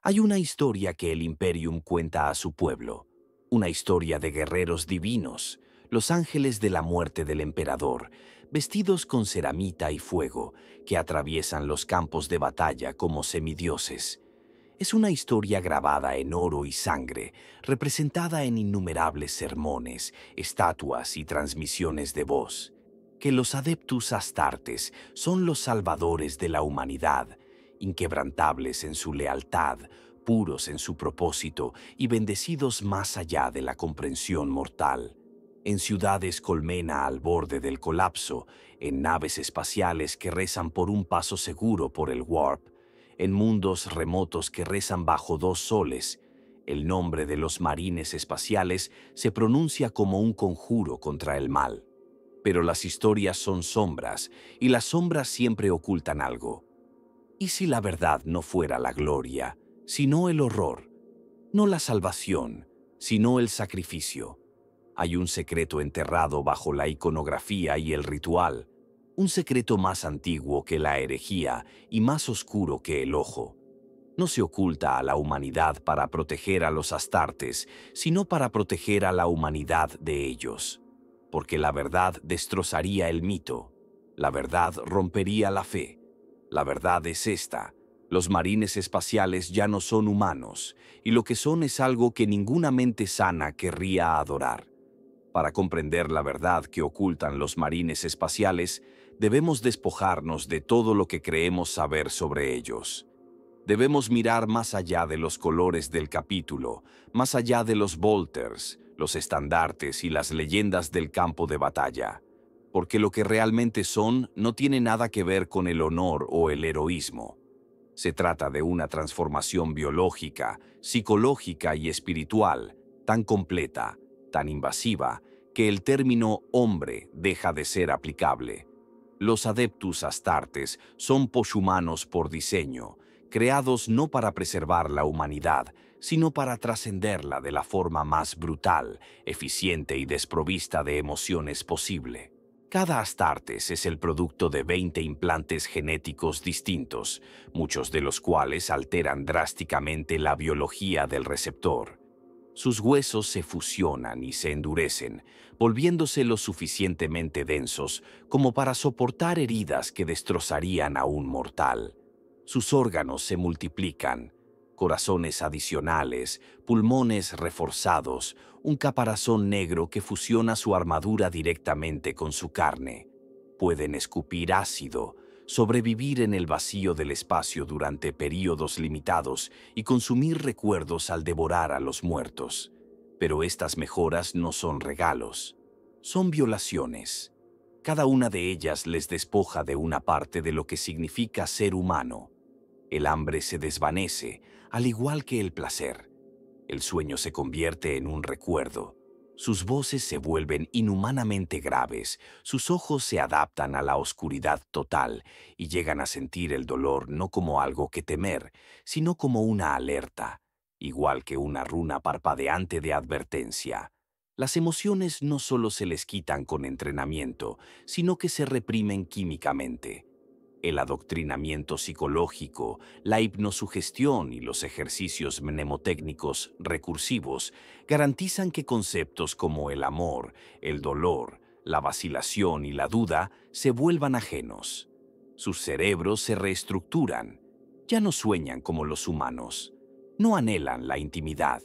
Hay una historia que el Imperium cuenta a su pueblo, una historia de guerreros divinos, los ángeles de la muerte del emperador, vestidos con ceramita y fuego, que atraviesan los campos de batalla como semidioses. Es una historia grabada en oro y sangre, representada en innumerables sermones, estatuas y transmisiones de voz. Que los Adeptus Astartes son los salvadores de la humanidad, inquebrantables en su lealtad, puros en su propósito y bendecidos más allá de la comprensión mortal. En ciudades colmena al borde del colapso, en naves espaciales que rezan por un paso seguro por el warp, en mundos remotos que rezan bajo dos soles, el nombre de los marines espaciales se pronuncia como un conjuro contra el mal. Pero las historias son sombras, y las sombras siempre ocultan algo. ¿Y si la verdad no fuera la gloria, sino el horror? No la salvación, sino el sacrificio. Hay un secreto enterrado bajo la iconografía y el ritual, un secreto más antiguo que la herejía y más oscuro que el ojo. No se oculta a la humanidad para proteger a los Astartes, sino para proteger a la humanidad de ellos. Porque la verdad destrozaría el mito, la verdad rompería la fe. La verdad es esta: los marines espaciales ya no son humanos, y lo que son es algo que ninguna mente sana querría adorar. Para comprender la verdad que ocultan los marines espaciales, debemos despojarnos de todo lo que creemos saber sobre ellos. Debemos mirar más allá de los colores del capítulo, más allá de los bolters, los estandartes y las leyendas del campo de batalla, porque lo que realmente son no tiene nada que ver con el honor o el heroísmo. Se trata de una transformación biológica, psicológica y espiritual, tan completa, tan invasiva, que el término hombre deja de ser aplicable. Los Adeptus Astartes son poshumanos por diseño, creados no para preservar la humanidad, sino para trascenderla de la forma más brutal, eficiente y desprovista de emociones posible. Cada Astartes es el producto de 20 implantes genéticos distintos, muchos de los cuales alteran drásticamente la biología del receptor. Sus huesos se fusionan y se endurecen, volviéndose lo suficientemente densos como para soportar heridas que destrozarían a un mortal. Sus órganos se multiplican: corazones adicionales, pulmones reforzados, un caparazón negro que fusiona su armadura directamente con su carne. Pueden escupir ácido, sobrevivir en el vacío del espacio durante períodos limitados y consumir recuerdos al devorar a los muertos. Pero estas mejoras no son regalos, son violaciones. Cada una de ellas les despoja de una parte de lo que significa ser humano. El hambre se desvanece, al igual que el placer. El sueño se convierte en un recuerdo. Sus voces se vuelven inhumanamente graves, sus ojos se adaptan a la oscuridad total y llegan a sentir el dolor no como algo que temer, sino como una alerta, igual que una runa parpadeante de advertencia. Las emociones no solo se les quitan con entrenamiento, sino que se reprimen químicamente. El adoctrinamiento psicológico, la hipnosugestión y los ejercicios mnemotécnicos recursivos garantizan que conceptos como el amor, el dolor, la vacilación y la duda se vuelvan ajenos. Sus cerebros se reestructuran. Ya no sueñan como los humanos. No anhelan la intimidad.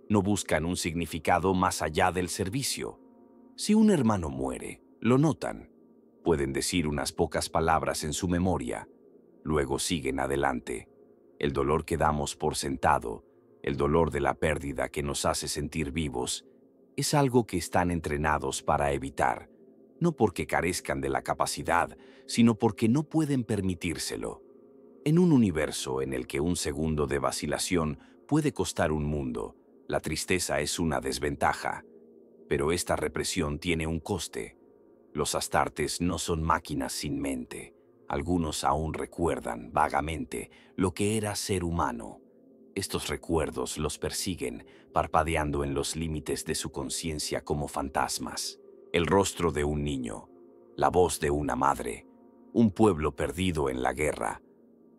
No buscan un significado más allá del servicio. Si un hermano muere, lo notan. Pueden decir unas pocas palabras en su memoria, luego siguen adelante. El dolor que damos por sentado, el dolor de la pérdida que nos hace sentir vivos, es algo que están entrenados para evitar, no porque carezcan de la capacidad, sino porque no pueden permitírselo. En un universo en el que un segundo de vacilación puede costar un mundo, la tristeza es una desventaja, pero esta represión tiene un coste. Los Astartes no son máquinas sin mente. Algunos aún recuerdan vagamente lo que era ser humano. Estos recuerdos los persiguen, parpadeando en los límites de su conciencia como fantasmas. El rostro de un niño, la voz de una madre, un pueblo perdido en la guerra.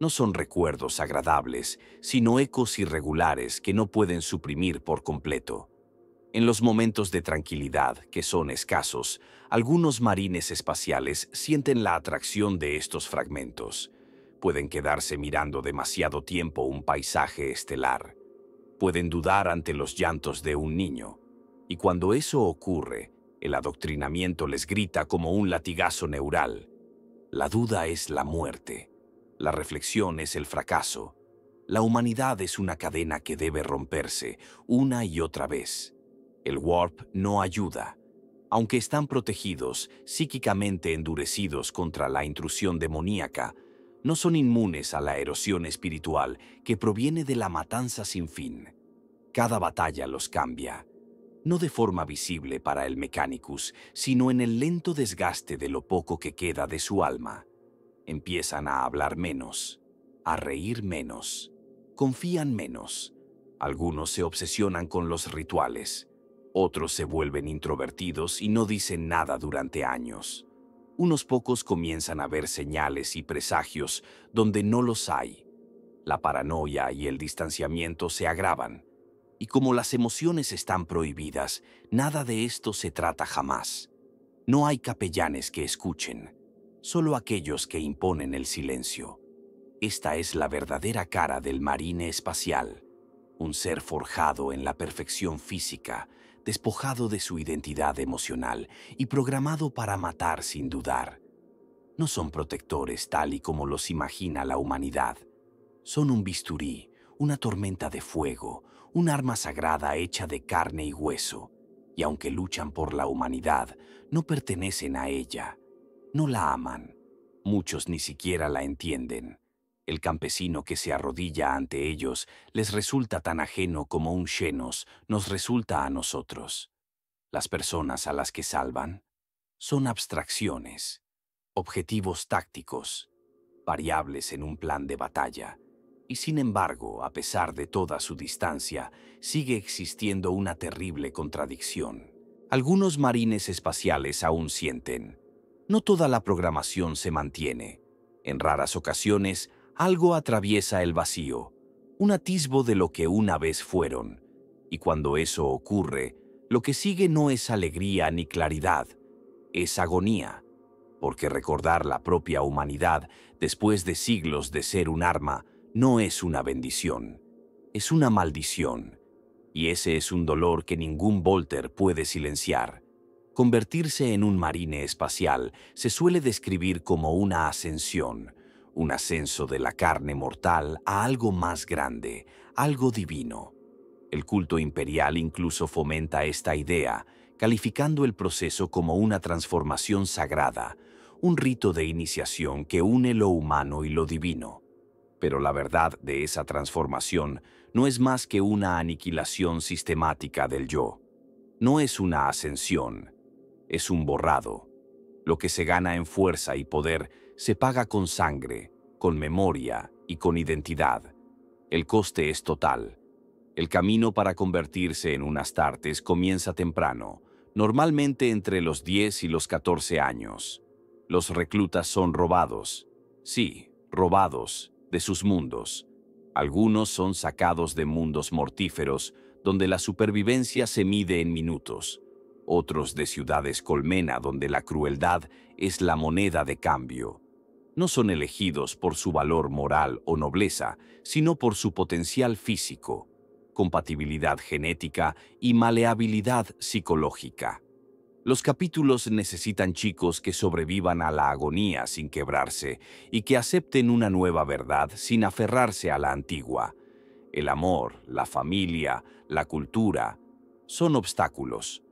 No son recuerdos agradables, sino ecos irregulares que no pueden suprimir por completo. En los momentos de tranquilidad, que son escasos, algunos marines espaciales sienten la atracción de estos fragmentos. Pueden quedarse mirando demasiado tiempo un paisaje estelar. Pueden dudar ante los llantos de un niño. Y cuando eso ocurre, el adoctrinamiento les grita como un latigazo neural. La duda es la muerte. La reflexión es el fracaso. La humanidad es una cadena que debe romperse una y otra vez. El warp no ayuda. Aunque están protegidos, psíquicamente endurecidos contra la intrusión demoníaca, no son inmunes a la erosión espiritual que proviene de la matanza sin fin. Cada batalla los cambia, no de forma visible para el Mechanicus, sino en el lento desgaste de lo poco que queda de su alma. Empiezan a hablar menos, a reír menos, confían menos. Algunos se obsesionan con los rituales. Otros se vuelven introvertidos y no dicen nada durante años. Unos pocos comienzan a ver señales y presagios donde no los hay. La paranoia y el distanciamiento se agravan. Y como las emociones están prohibidas, nada de esto se trata jamás. No hay capellanes que escuchen, solo aquellos que imponen el silencio. Esta es la verdadera cara del marine espacial, un ser forjado en la perfección física, despojado de su identidad emocional y programado para matar sin dudar. No son protectores tal y como los imagina la humanidad. Son un bisturí, una tormenta de fuego, un arma sagrada hecha de carne y hueso. Y aunque luchan por la humanidad, no pertenecen a ella. No la aman. Muchos ni siquiera la entienden. El campesino que se arrodilla ante ellos les resulta tan ajeno como un Xenos nos resulta a nosotros. Las personas a las que salvan son abstracciones, objetivos tácticos, variables en un plan de batalla. Y sin embargo, a pesar de toda su distancia, sigue existiendo una terrible contradicción. Algunos marines espaciales aún sienten. No toda la programación se mantiene. En raras ocasiones, algo atraviesa el vacío, un atisbo de lo que una vez fueron. Y cuando eso ocurre, lo que sigue no es alegría ni claridad, es agonía. Porque recordar la propia humanidad después de siglos de ser un arma no es una bendición, es una maldición. Y ese es un dolor que ningún Volter puede silenciar. Convertirse en un marine espacial se suele describir como una ascensión, un ascenso de la carne mortal a algo más grande, algo divino. El culto imperial incluso fomenta esta idea, calificando el proceso como una transformación sagrada, un rito de iniciación que une lo humano y lo divino. Pero la verdad de esa transformación no es más que una aniquilación sistemática del yo. No es una ascensión, es un borrado. Lo que se gana en fuerza y poder se paga con sangre, con memoria y con identidad. El coste es total. El camino para convertirse en un Astartes comienza temprano, normalmente entre los 10 y los 14 años. Los reclutas son robados, sí, robados, de sus mundos. Algunos son sacados de mundos mortíferos, donde la supervivencia se mide en minutos. Otros de ciudades colmena, donde la crueldad es la moneda de cambio. No son elegidos por su valor moral o nobleza, sino por su potencial físico, compatibilidad genética y maleabilidad psicológica. Los capítulos necesitan chicos que sobrevivan a la agonía sin quebrarse y que acepten una nueva verdad sin aferrarse a la antigua. El amor, la familia, la cultura son obstáculos.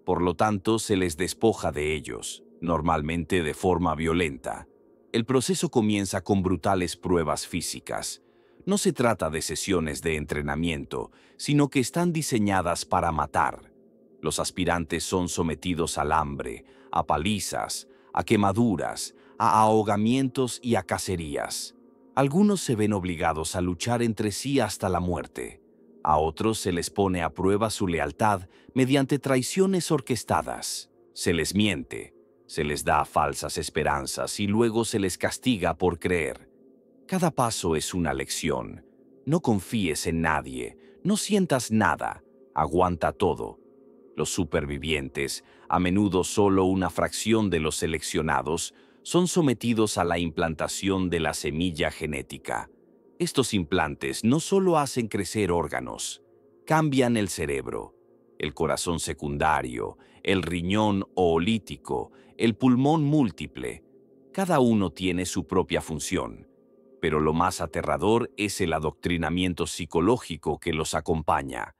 Por lo tanto, se les despoja de ellos, normalmente de forma violenta. El proceso comienza con brutales pruebas físicas. No se trata de sesiones de entrenamiento, sino que están diseñadas para matar. Los aspirantes son sometidos al hambre, a palizas, a quemaduras, a ahogamientos y a cacerías. Algunos se ven obligados a luchar entre sí hasta la muerte. A otros se les pone a prueba su lealtad mediante traiciones orquestadas. Se les miente, se les da falsas esperanzas y luego se les castiga por creer. Cada paso es una lección. No confíes en nadie, no sientas nada, aguanta todo. Los supervivientes, a menudo solo una fracción de los seleccionados, son sometidos a la implantación de la semilla genética. Estos implantes no solo hacen crecer órganos, cambian el cerebro, el corazón secundario, el riñón oolítico, el pulmón múltiple. Cada uno tiene su propia función, pero lo más aterrador es el adoctrinamiento psicológico que los acompaña.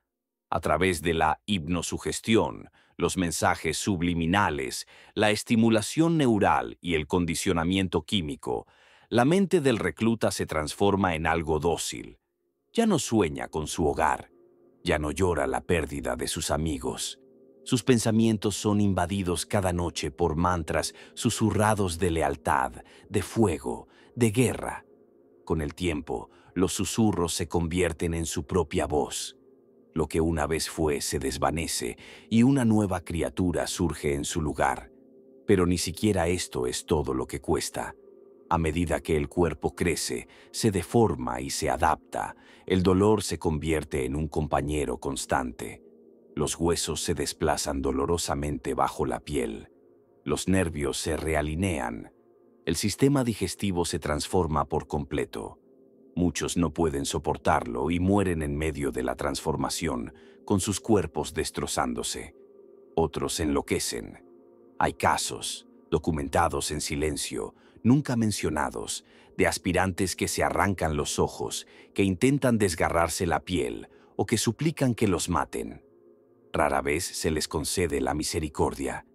A través de la hipnosugestión, los mensajes subliminales, la estimulación neural y el condicionamiento químico, la mente del recluta se transforma en algo dócil. Ya no sueña con su hogar, ya no llora la pérdida de sus amigos. Sus pensamientos son invadidos cada noche por mantras susurrados de lealtad, de fuego, de guerra. Con el tiempo, los susurros se convierten en su propia voz. Lo que una vez fue se desvanece y una nueva criatura surge en su lugar. Pero ni siquiera esto es todo lo que cuesta. A medida que el cuerpo crece, se deforma y se adapta, el dolor se convierte en un compañero constante. Los huesos se desplazan dolorosamente bajo la piel. Los nervios se realinean. El sistema digestivo se transforma por completo. Muchos no pueden soportarlo y mueren en medio de la transformación, con sus cuerpos destrozándose. Otros enloquecen. Hay casos, documentados en silencio, nunca mencionados, de aspirantes que se arrancan los ojos, que intentan desgarrarse la piel o que suplican que los maten. Rara vez se les concede la misericordia.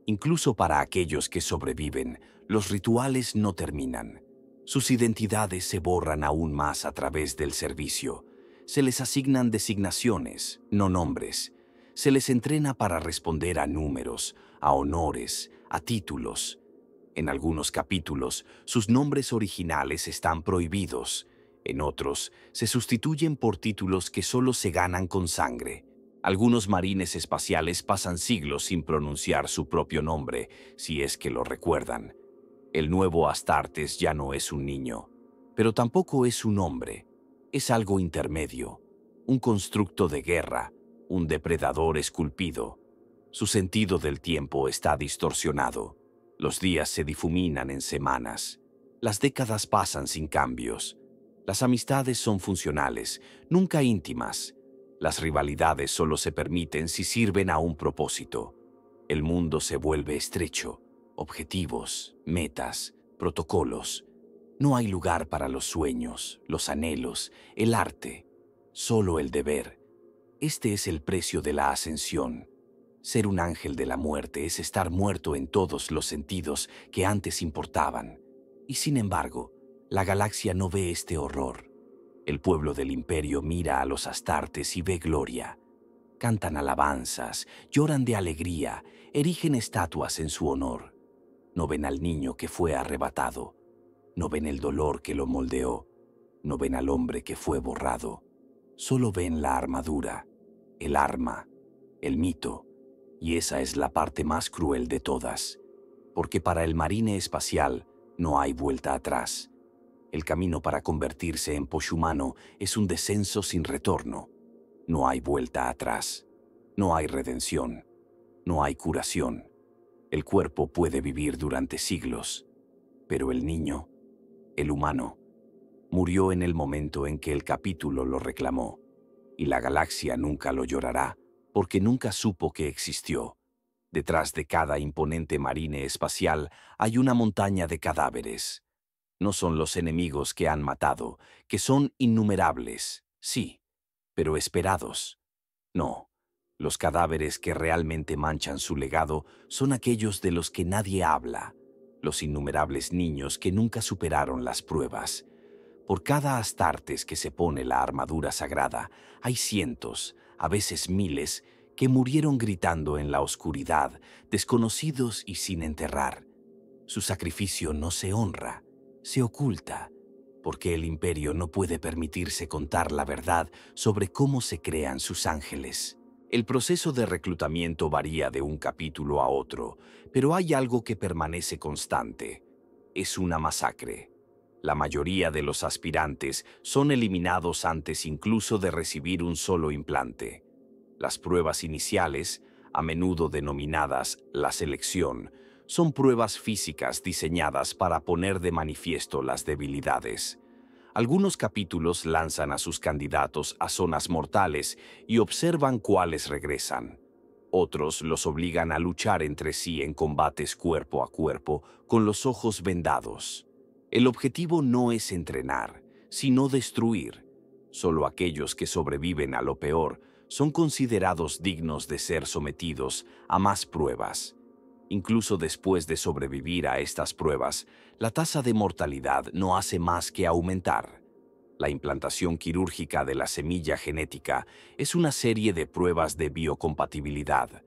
Incluso para aquellos que sobreviven, los rituales no terminan. Sus identidades se borran aún más a través del servicio. Se les asignan designaciones, no nombres. Se les entrena para responder a números, a honores, a títulos. En algunos capítulos, sus nombres originales están prohibidos. En otros, se sustituyen por títulos que solo se ganan con sangre. Algunos marines espaciales pasan siglos sin pronunciar su propio nombre, si es que lo recuerdan. El nuevo Astartes ya no es un niño, pero tampoco es un hombre. Es algo intermedio, un constructo de guerra, un depredador esculpido. Su sentido del tiempo está distorsionado. Los días se difuminan en semanas. Las décadas pasan sin cambios. Las amistades son funcionales, nunca íntimas. Las rivalidades solo se permiten si sirven a un propósito. El mundo se vuelve estrecho. Objetivos, metas, protocolos. No hay lugar para los sueños, los anhelos, el arte, solo el deber. Este es el precio de la ascensión. Ser un ángel de la muerte es estar muerto en todos los sentidos que antes importaban. Y sin embargo, la galaxia no ve este horror. El pueblo del imperio mira a los Astartes y ve gloria. Cantan alabanzas, lloran de alegría, erigen estatuas en su honor. No ven al niño que fue arrebatado. No ven el dolor que lo moldeó. No ven al hombre que fue borrado. Solo ven la armadura, el arma, el mito. Y esa es la parte más cruel de todas. Porque para el marine espacial no hay vuelta atrás. El camino para convertirse en poshumano es un descenso sin retorno. No hay vuelta atrás. No hay redención. No hay curación. El cuerpo puede vivir durante siglos, pero el niño, el humano, murió en el momento en que el capítulo lo reclamó, y la galaxia nunca lo llorará, porque nunca supo que existió. Detrás de cada imponente marine espacial hay una montaña de cadáveres. No son los enemigos que han matado, que son innumerables, sí, pero esperados. No. Los cadáveres que realmente manchan su legado son aquellos de los que nadie habla, los innumerables niños que nunca superaron las pruebas. Por cada Astartes que se pone la armadura sagrada, hay cientos, a veces miles, que murieron gritando en la oscuridad, desconocidos y sin enterrar. Su sacrificio no se honra, se oculta, porque el imperio no puede permitirse contar la verdad sobre cómo se crean sus ángeles. El proceso de reclutamiento varía de un capítulo a otro, pero hay algo que permanece constante. Es una masacre. La mayoría de los aspirantes son eliminados antes incluso de recibir un solo implante. Las pruebas iniciales, a menudo denominadas la selección, son pruebas físicas diseñadas para poner de manifiesto las debilidades. Algunos capítulos lanzan a sus candidatos a zonas mortales y observan cuáles regresan. Otros los obligan a luchar entre sí en combates cuerpo a cuerpo con los ojos vendados. El objetivo no es entrenar, sino destruir. Solo aquellos que sobreviven a lo peor son considerados dignos de ser sometidos a más pruebas. Incluso después de sobrevivir a estas pruebas, la tasa de mortalidad no hace más que aumentar. La implantación quirúrgica de la semilla genética es una serie de pruebas de biocompatibilidad.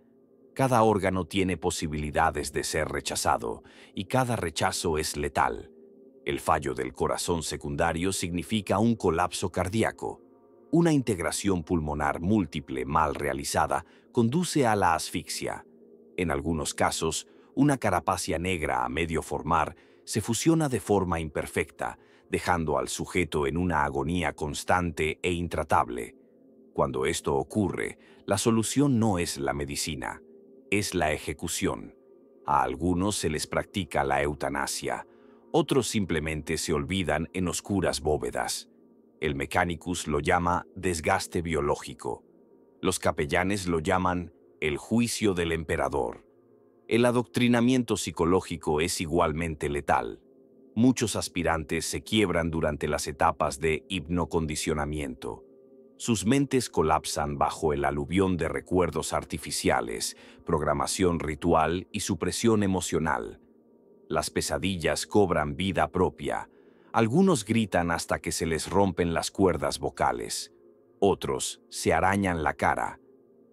Cada órgano tiene posibilidades de ser rechazado, y cada rechazo es letal. El fallo del corazón secundario significa un colapso cardíaco. Una integración pulmonar múltiple mal realizada conduce a la asfixia. En algunos casos, una carapacia negra a medio formar se fusiona de forma imperfecta, dejando al sujeto en una agonía constante e intratable. Cuando esto ocurre, la solución no es la medicina, es la ejecución. A algunos se les practica la eutanasia, otros simplemente se olvidan en oscuras bóvedas. El Mechanicus lo llama desgaste biológico. Los capellanes lo llaman el juicio del emperador. El adoctrinamiento psicológico es igualmente letal. Muchos aspirantes se quiebran durante las etapas de hipnocondicionamiento. Sus mentes colapsan bajo el aluvión de recuerdos artificiales, programación ritual y supresión emocional. Las pesadillas cobran vida propia. Algunos gritan hasta que se les rompen las cuerdas vocales. Otros se arañan la cara.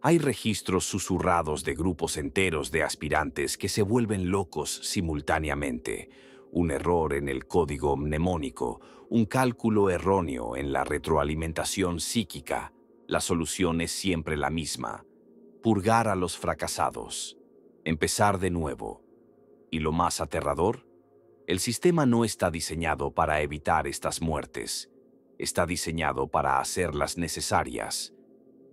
Hay registros susurrados de grupos enteros de aspirantes que se vuelven locos simultáneamente. Un error en el código mnemónico, un cálculo erróneo en la retroalimentación psíquica. La solución es siempre la misma: purgar a los fracasados, empezar de nuevo. Y lo más aterrador, el sistema no está diseñado para evitar estas muertes, está diseñado para hacerlas necesarias.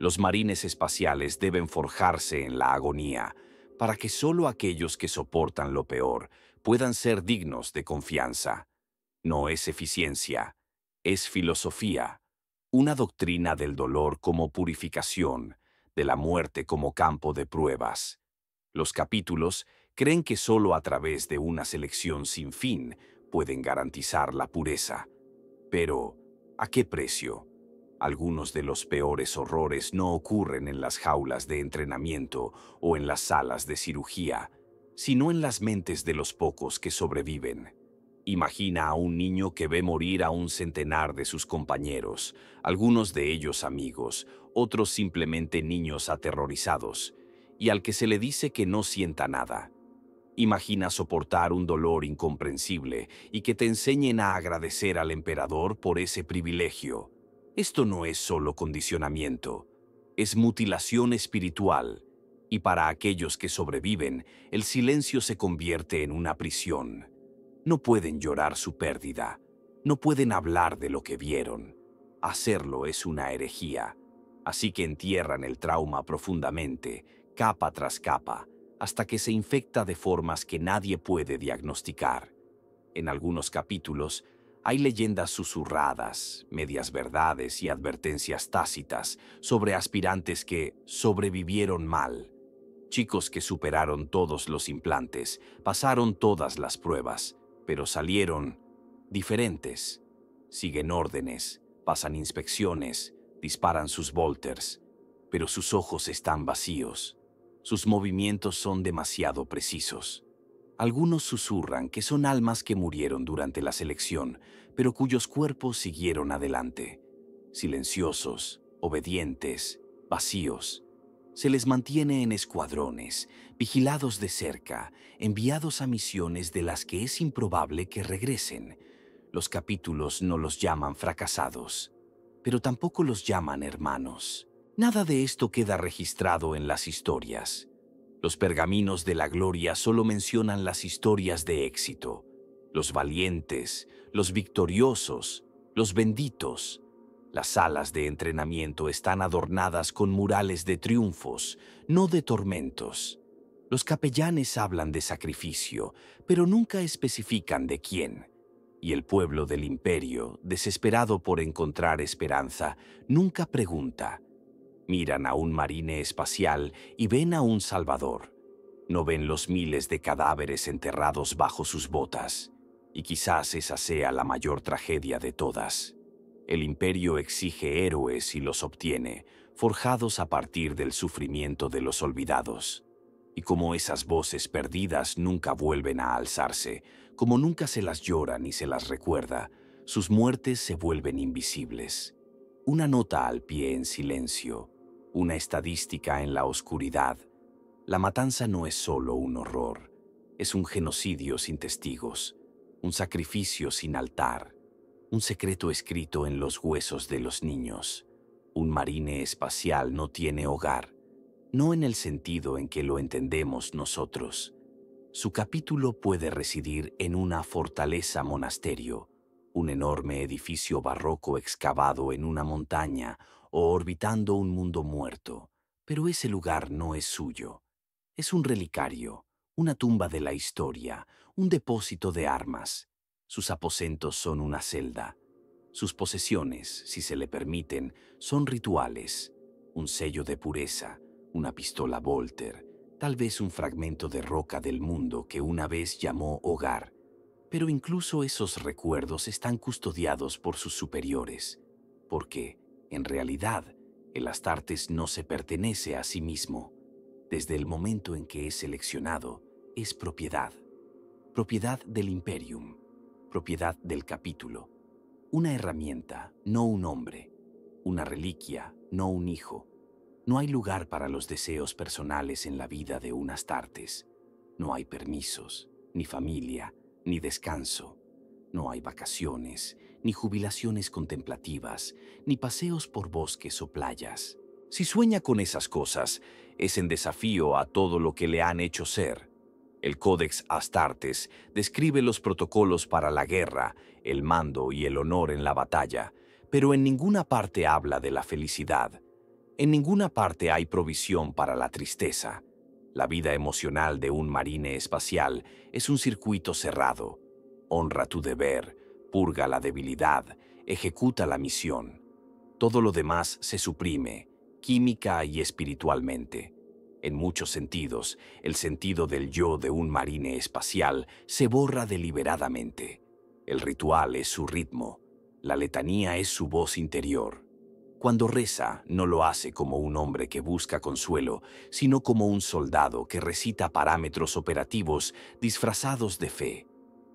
Los marines espaciales deben forjarse en la agonía, para que solo aquellos que soportan lo peor puedan ser dignos de confianza. No es eficiencia, es filosofía, una doctrina del dolor como purificación, de la muerte como campo de pruebas. Los capítulos creen que solo a través de una selección sin fin pueden garantizar la pureza. Pero, ¿a qué precio? Algunos de los peores horrores no ocurren en las jaulas de entrenamiento o en las salas de cirugía, sino en las mentes de los pocos que sobreviven. Imagina a un niño que ve morir a un centenar de sus compañeros, algunos de ellos amigos, otros simplemente niños aterrorizados, y al que se le dice que no sienta nada. Imagina soportar un dolor incomprensible y que te enseñen a agradecer al emperador por ese privilegio. Esto no es solo condicionamiento, es mutilación espiritual, y para aquellos que sobreviven, el silencio se convierte en una prisión. No pueden llorar su pérdida, no pueden hablar de lo que vieron. Hacerlo es una herejía, así que entierran el trauma profundamente, capa tras capa, hasta que se infecta de formas que nadie puede diagnosticar. En algunos capítulos, hay leyendas susurradas, medias verdades y advertencias tácitas sobre aspirantes que sobrevivieron mal. Chicos que superaron todos los implantes, pasaron todas las pruebas, pero salieron diferentes. Siguen órdenes, pasan inspecciones, disparan sus volters, pero sus ojos están vacíos. Sus movimientos son demasiado precisos. Algunos susurran que son almas que murieron durante la selección, pero cuyos cuerpos siguieron adelante. Silenciosos, obedientes, vacíos. Se les mantiene en escuadrones, vigilados de cerca, enviados a misiones de las que es improbable que regresen. Los capítulos no los llaman fracasados, pero tampoco los llaman hermanos. Nada de esto queda registrado en las historias. Los pergaminos de la gloria solo mencionan las historias de éxito. los valientes, los victoriosos, los benditos. Las salas de entrenamiento están adornadas con murales de triunfos, no de tormentos. Los capellanes hablan de sacrificio, pero nunca especifican de quién. Y el pueblo del imperio, desesperado por encontrar esperanza, nunca pregunta. Miran a un marine espacial y ven a un salvador. No ven los miles de cadáveres enterrados bajo sus botas. Y quizás esa sea la mayor tragedia de todas. El imperio exige héroes y los obtiene, forjados a partir del sufrimiento de los olvidados. Y como esas voces perdidas nunca vuelven a alzarse, como nunca se las llora ni se las recuerda, sus muertes se vuelven invisibles. Una nota al pie en silencio, una estadística en la oscuridad. La matanza no es solo un horror, es un genocidio sin testigos, un sacrificio sin altar, un secreto escrito en los huesos de los niños. Un marine espacial no tiene hogar, no en el sentido en que lo entendemos nosotros. Su capítulo puede residir en una fortaleza monasterio, un enorme edificio barroco excavado en una montaña o orbitando un mundo muerto, pero ese lugar no es suyo. Es un relicario, una tumba de la historia, un depósito de armas. Sus aposentos son una celda. Sus posesiones, si se le permiten, son rituales. Un sello de pureza, una pistola Volter, tal vez un fragmento de roca del mundo que una vez llamó hogar. Pero incluso esos recuerdos están custodiados por sus superiores, porque, en realidad, el Astartes no se pertenece a sí mismo. Desde el momento en que es seleccionado, es propiedad. Propiedad del Imperium, propiedad del capítulo. Una herramienta, no un hombre. Una reliquia, no un hijo. No hay lugar para los deseos personales en la vida de un Astartes. No hay permisos, ni familia, ni descanso. No hay vacaciones, ni jubilaciones contemplativas, ni paseos por bosques o playas. Si sueña con esas cosas, es en desafío a todo lo que le han hecho ser. El Codex Astartes describe los protocolos para la guerra, el mando y el honor en la batalla, pero en ninguna parte habla de la felicidad. En ninguna parte hay provisión para la tristeza. La vida emocional de un marine espacial es un circuito cerrado. Honra tu deber, purga la debilidad, ejecuta la misión. Todo lo demás se suprime, química y espiritualmente. En muchos sentidos, el sentido del yo de un marine espacial se borra deliberadamente. El ritual es su ritmo, la letanía es su voz interior. Cuando reza, no lo hace como un hombre que busca consuelo, sino como un soldado que recita parámetros operativos disfrazados de fe.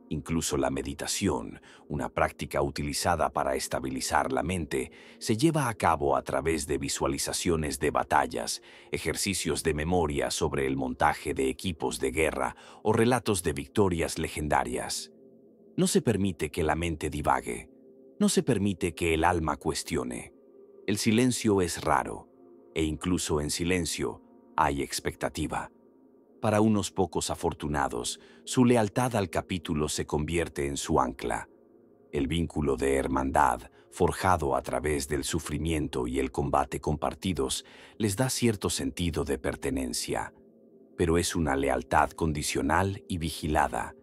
Incluso la meditación, una práctica utilizada para estabilizar la mente, se lleva a cabo a través de visualizaciones de batallas, ejercicios de memoria sobre el montaje de equipos de guerra o relatos de victorias legendarias. No se permite que la mente divague, no se permite que el alma cuestione. El silencio es raro, e incluso en silencio hay expectativa. Para unos pocos afortunados, su lealtad al capítulo se convierte en su ancla. El vínculo de hermandad, forjado a través del sufrimiento y el combate compartidos, les da cierto sentido de pertenencia. Pero es una lealtad condicional y vigilada.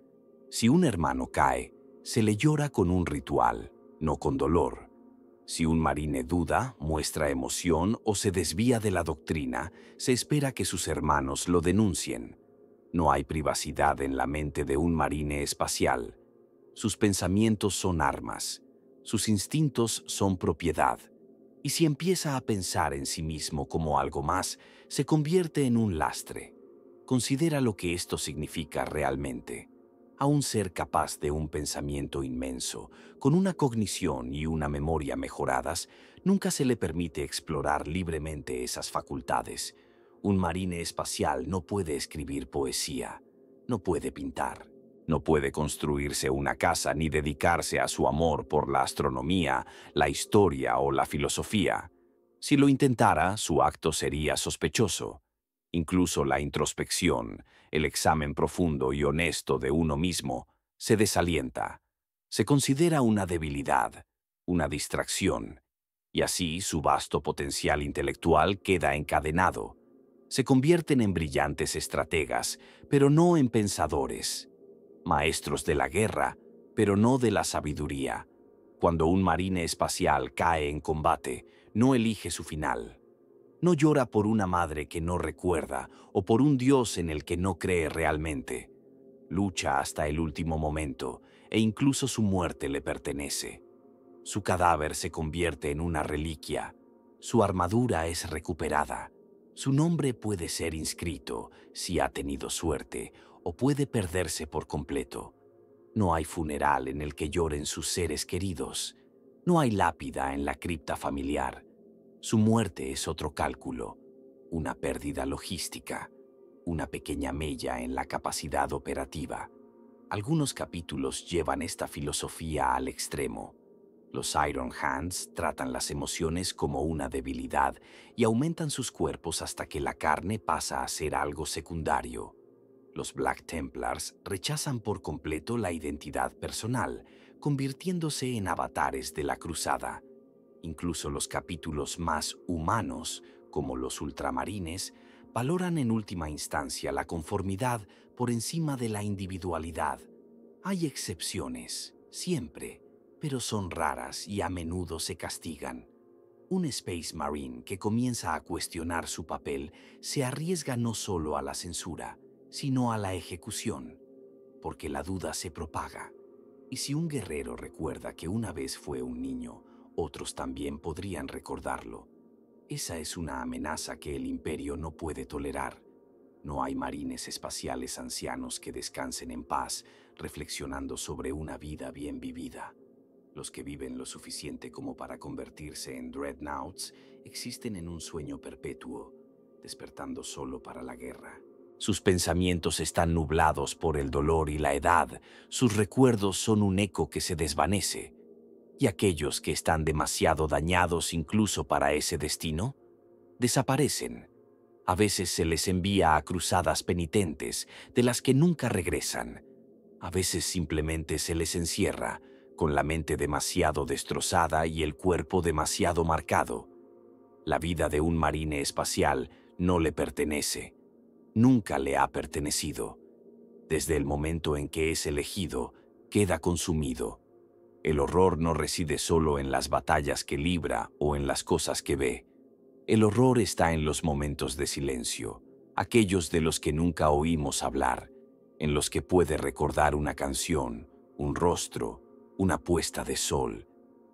Si un hermano cae, se le llora con un ritual, no con dolor. Si un marine duda, muestra emoción o se desvía de la doctrina, se espera que sus hermanos lo denuncien. No hay privacidad en la mente de un marine espacial. Sus pensamientos son armas, sus instintos son propiedad. Y si empieza a pensar en sí mismo como algo más, se convierte en un lastre. Considera lo que esto significa realmente. A un ser capaz de un pensamiento inmenso, con una cognición y una memoria mejoradas, nunca se le permite explorar libremente esas facultades. Un marine espacial no puede escribir poesía, no puede pintar, no puede construirse una casa ni dedicarse a su amor por la astronomía, la historia o la filosofía. Si lo intentara, su acto sería sospechoso. Incluso la introspección, el examen profundo y honesto de uno mismo, Se desalienta, se considera una debilidad, una distracción, y así su vasto potencial intelectual queda encadenado. Se convierten en brillantes estrategas, pero no en pensadores, maestros de la guerra, pero no de la sabiduría. Cuando un marine espacial cae en combate, no elige su final. No llora por una madre que no recuerda o por un Dios en el que no cree realmente. Lucha hasta el último momento e incluso su muerte le pertenece. Su cadáver se convierte en una reliquia. Su armadura es recuperada. Su nombre puede ser inscrito si ha tenido suerte o puede perderse por completo. No hay funeral en el que lloren sus seres queridos. No hay lápida en la cripta familiar. Su muerte es otro cálculo, una pérdida logística, una pequeña mella en la capacidad operativa. Algunos capítulos llevan esta filosofía al extremo. Los Iron Hands tratan las emociones como una debilidad y aumentan sus cuerpos hasta que la carne pasa a ser algo secundario. Los Black Templars rechazan por completo la identidad personal, convirtiéndose en avatares de la cruzada. Incluso los capítulos más humanos, como los ultramarines, valoran en última instancia la conformidad por encima de la individualidad. Hay excepciones, siempre, pero son raras y a menudo se castigan. Un Space Marine que comienza a cuestionar su papel se arriesga no solo a la censura, sino a la ejecución, porque la duda se propaga. Y si un guerrero recuerda que una vez fue un niño, otros también podrían recordarlo. Esa es una amenaza que el Imperio no puede tolerar. No hay marines espaciales ancianos que descansen en paz, reflexionando sobre una vida bien vivida. Los que viven lo suficiente como para convertirse en dreadnoughts existen en un sueño perpetuo, despertando solo para la guerra. Sus pensamientos están nublados por el dolor y la edad, sus recuerdos son un eco que se desvanece. ¿Y aquellos que están demasiado dañados incluso para ese destino? Desaparecen. A veces se les envía a cruzadas penitentes, de las que nunca regresan. A veces simplemente se les encierra, con la mente demasiado destrozada y el cuerpo demasiado marcado. La vida de un marine espacial no le pertenece. Nunca le ha pertenecido. Desde el momento en que es elegido, queda consumido. El horror no reside solo en las batallas que libra o en las cosas que ve. El horror está en los momentos de silencio, aquellos de los que nunca oímos hablar, en los que puede recordar una canción, un rostro, una puesta de sol,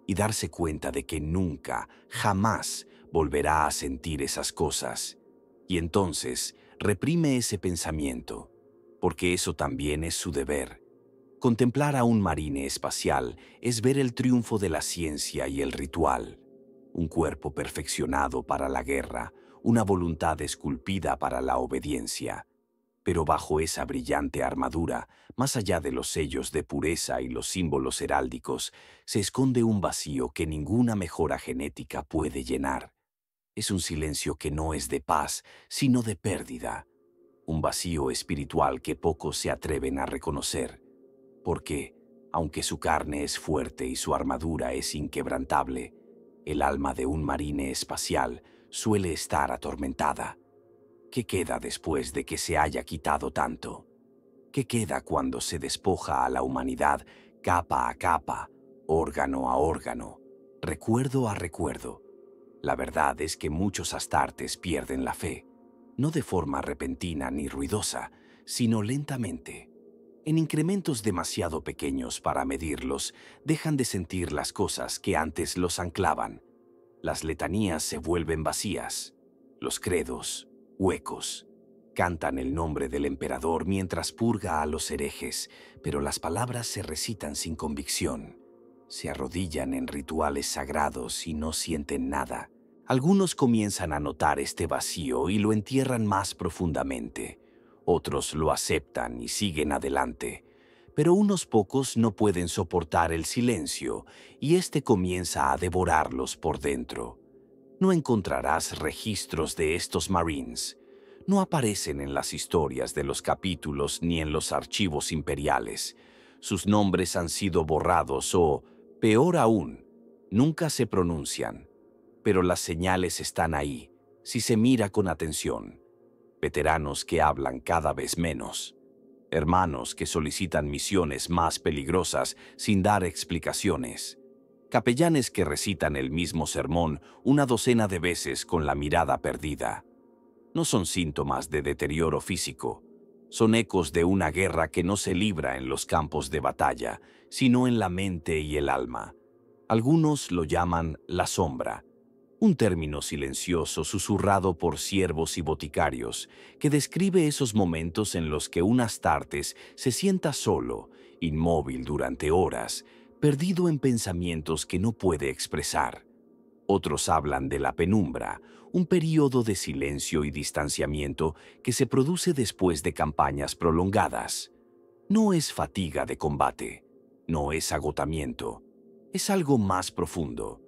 y darse cuenta de que nunca, jamás volverá a sentir esas cosas. Y entonces reprime ese pensamiento, porque eso también es su deber. Contemplar a un marine espacial es ver el triunfo de la ciencia y el ritual. Un cuerpo perfeccionado para la guerra, una voluntad esculpida para la obediencia. Pero bajo esa brillante armadura, más allá de los sellos de pureza y los símbolos heráldicos, se esconde un vacío que ninguna mejora genética puede llenar. Es un silencio que no es de paz, sino de pérdida. Un vacío espiritual que pocos se atreven a reconocer. Porque, aunque su carne es fuerte y su armadura es inquebrantable, el alma de un marine espacial suele estar atormentada. ¿Qué queda después de que se haya quitado tanto? ¿Qué queda cuando se despoja a la humanidad capa a capa, órgano a órgano, recuerdo a recuerdo? La verdad es que muchos astartes pierden la fe, no de forma repentina ni ruidosa, sino lentamente. En incrementos demasiado pequeños para medirlos, dejan de sentir las cosas que antes los anclaban. Las letanías se vuelven vacías, los credos, huecos. Cantan el nombre del emperador mientras purga a los herejes, pero las palabras se recitan sin convicción. Se arrodillan en rituales sagrados y no sienten nada. Algunos comienzan a notar este vacío y lo entierran más profundamente. Otros lo aceptan y siguen adelante, pero unos pocos no pueden soportar el silencio y este comienza a devorarlos por dentro. No encontrarás registros de estos Marines. No aparecen en las historias de los capítulos ni en los archivos imperiales. sus nombres han sido borrados o, peor aún, nunca se pronuncian. Pero las señales están ahí, si se mira con atención. Veteranos que hablan cada vez menos. Hermanos que solicitan misiones más peligrosas sin dar explicaciones. Capellanes que recitan el mismo sermón una docena de veces con la mirada perdida. No son síntomas de deterioro físico. Son ecos de una guerra que no se libra en los campos de batalla, sino en la mente y el alma. Algunos lo llaman la sombra, un término silencioso susurrado por siervos y boticarios que describe esos momentos en los que un Astartes se sienta solo, inmóvil durante horas, perdido en pensamientos que no puede expresar. Otros hablan de la penumbra, un período de silencio y distanciamiento que se produce después de campañas prolongadas. No es fatiga de combate, no es agotamiento, es algo más profundo.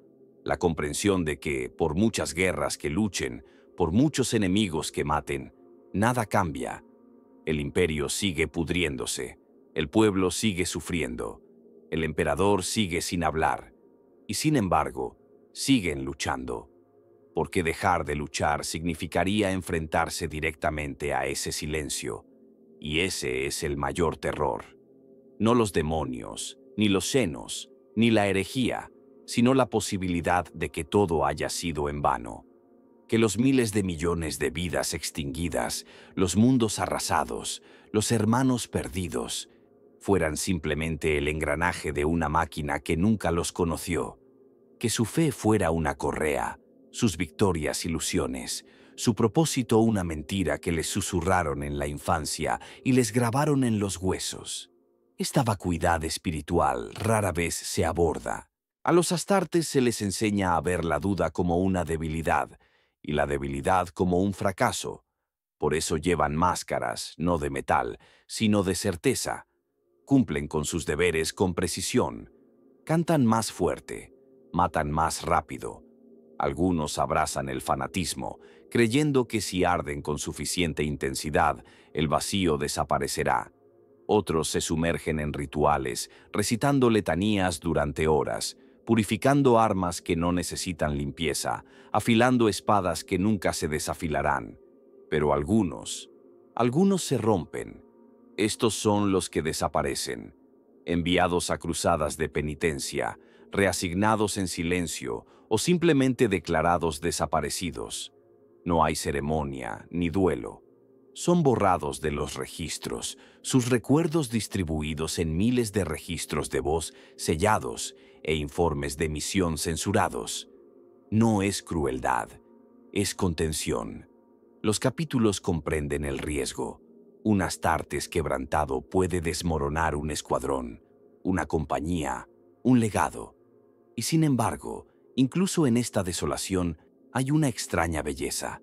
La comprensión de que, por muchas guerras que luchen, por muchos enemigos que maten, nada cambia. El imperio sigue pudriéndose, el pueblo sigue sufriendo, el emperador sigue sin hablar, y sin embargo, siguen luchando. Porque dejar de luchar significaría enfrentarse directamente a ese silencio, y ese es el mayor terror. No los demonios, ni los senos, ni la herejía, sino la posibilidad de que todo haya sido en vano. Que los miles de millones de vidas extinguidas, los mundos arrasados, los hermanos perdidos, fueran simplemente el engranaje de una máquina que nunca los conoció. Que su fe fuera una correa, sus victorias ilusiones, su propósito una mentira que les susurraron en la infancia y les grabaron en los huesos. Esta vacuidad espiritual rara vez se aborda. A los Astartes se les enseña a ver la duda como una debilidad y la debilidad como un fracaso. Por eso llevan máscaras, no de metal, sino de certeza. Cumplen con sus deberes con precisión. Cantan más fuerte, matan más rápido. Algunos abrazan el fanatismo, creyendo que si arden con suficiente intensidad, el vacío desaparecerá. Otros se sumergen en rituales, recitando letanías durante horas, purificando armas que no necesitan limpieza, afilando espadas que nunca se desafilarán. Pero algunos se rompen. Estos son los que desaparecen, enviados a cruzadas de penitencia, reasignados en silencio o simplemente declarados desaparecidos. No hay ceremonia ni duelo. Son borrados de los registros, sus recuerdos distribuidos en miles de registros de voz sellados e informes de misión censurados. No es crueldad, es contención. Los capítulos comprenden el riesgo. Un Astartes quebrantado puede desmoronar un escuadrón, una compañía, un legado. Y sin embargo, incluso en esta desolación hay una extraña belleza.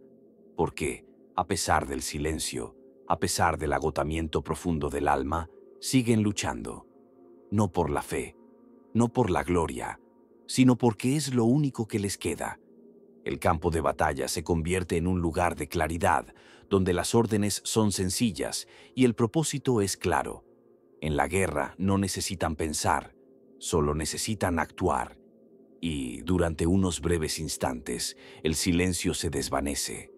Porque, a pesar del silencio, a pesar del agotamiento profundo del alma, siguen luchando. No por la fe, no por la gloria, sino porque es lo único que les queda. El campo de batalla se convierte en un lugar de claridad, donde las órdenes son sencillas y el propósito es claro. En la guerra no necesitan pensar, solo necesitan actuar. Y, durante unos breves instantes, el silencio se desvanece.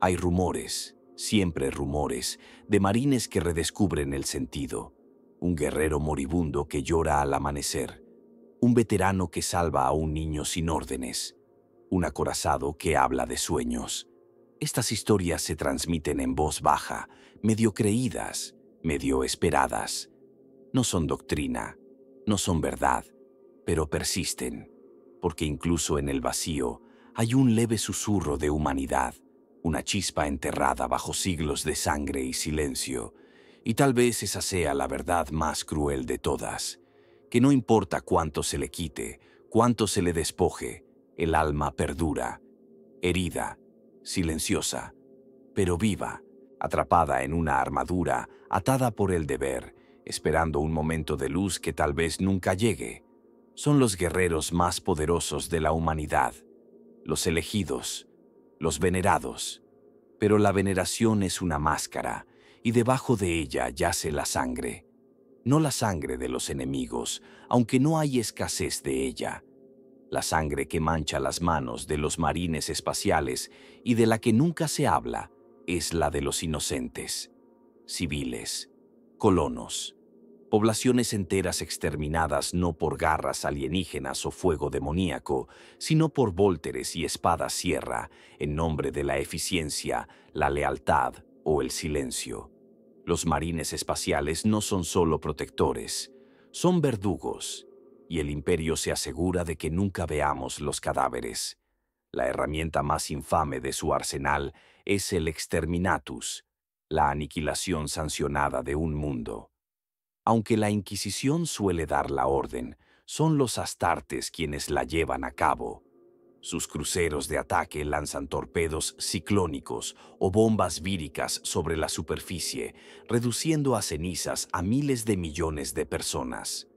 Hay rumores, siempre rumores, de marines que redescubren el sentido. Un guerrero moribundo que llora al amanecer. Un veterano que salva a un niño sin órdenes. Un acorazado que habla de sueños. Estas historias se transmiten en voz baja, medio creídas, medio esperadas. No son doctrina, no son verdad, pero persisten, porque incluso en el vacío hay un leve susurro de humanidad, una chispa enterrada bajo siglos de sangre y silencio, y tal vez esa sea la verdad más cruel de todas, que no importa cuánto se le quite, cuánto se le despoje, el alma perdura, herida, silenciosa, pero viva, atrapada en una armadura, atada por el deber, esperando un momento de luz que tal vez nunca llegue. Son los guerreros más poderosos de la humanidad, los elegidos, los venerados. Pero la veneración es una máscara, y debajo de ella yace la sangre. no la sangre de los enemigos, aunque no hay escasez de ella. La sangre que mancha las manos de los marines espaciales y de la que nunca se habla es la de los inocentes, civiles, colonos, poblaciones enteras exterminadas no por garras alienígenas o fuego demoníaco, sino por vólteres y espadas sierra en nombre de la eficiencia, la lealtad o el silencio. Los marines espaciales no son solo protectores, son verdugos, y el Imperio se asegura de que nunca veamos los cadáveres. La herramienta más infame de su arsenal es el exterminatus, la aniquilación sancionada de un mundo. Aunque la Inquisición suele dar la orden, son los astartes quienes la llevan a cabo. Sus cruceros de ataque lanzan torpedos ciclónicos o bombas víricas sobre la superficie, reduciendo a cenizas a miles de millones de personas.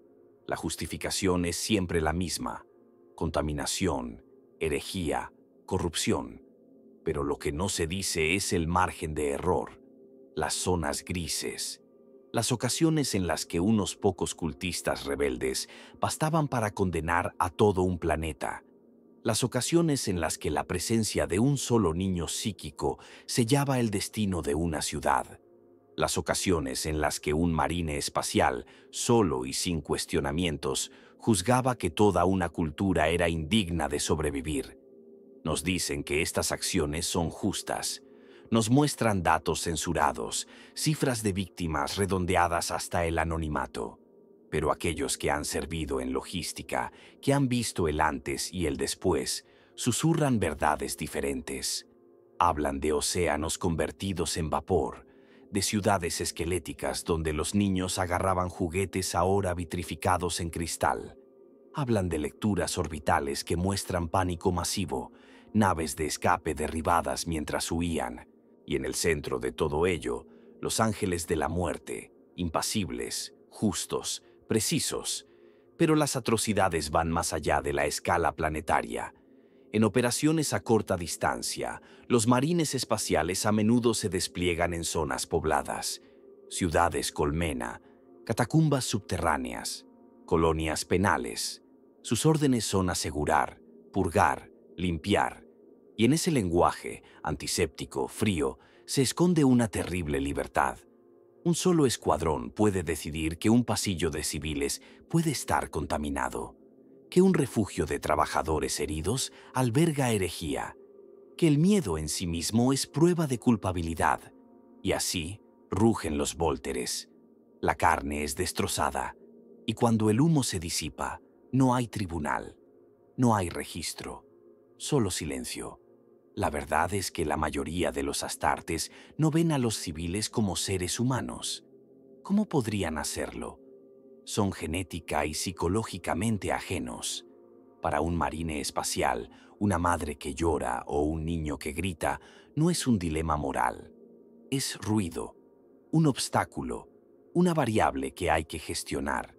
La justificación es siempre la misma: contaminación, herejía, corrupción. Pero lo que no se dice es el margen de error, las zonas grises, las ocasiones en las que unos pocos cultistas rebeldes bastaban para condenar a todo un planeta, las ocasiones en las que la presencia de un solo niño psíquico sellaba el destino de una ciudad, las ocasiones en las que un marine espacial, solo y sin cuestionamientos, juzgaba que toda una cultura era indigna de sobrevivir. Nos dicen que estas acciones son justas. Nos muestran datos censurados, cifras de víctimas redondeadas hasta el anonimato. Pero aquellos que han servido en logística, que han visto el antes y el después, susurran verdades diferentes. Hablan de océanos convertidos en vapor, de ciudades esqueléticas donde los niños agarraban juguetes ahora vitrificados en cristal. Hablan de lecturas orbitales que muestran pánico masivo, naves de escape derribadas mientras huían, y en el centro de todo ello, los ángeles de la muerte, impasibles, justos, precisos. Pero las atrocidades van más allá de la escala planetaria. En operaciones a corta distancia, los marines espaciales a menudo se despliegan en zonas pobladas, ciudades colmena, catacumbas subterráneas, colonias penales. Sus órdenes son asegurar, purgar, limpiar, y en ese lenguaje, antiséptico, frío, se esconde una terrible libertad. Un solo escuadrón puede decidir que un pasillo de civiles puede estar contaminado, que un refugio de trabajadores heridos alberga herejía, que el miedo en sí mismo es prueba de culpabilidad, y así rugen los vólteres. La carne es destrozada, y cuando el humo se disipa, no hay tribunal, no hay registro, solo silencio. La verdad es que la mayoría de los astartes no ven a los civiles como seres humanos. ¿Cómo podrían hacerlo? Son genética y psicológicamente ajenos. Para un marine espacial, una madre que llora o un niño que grita no es un dilema moral. Es ruido, un obstáculo, una variable que hay que gestionar.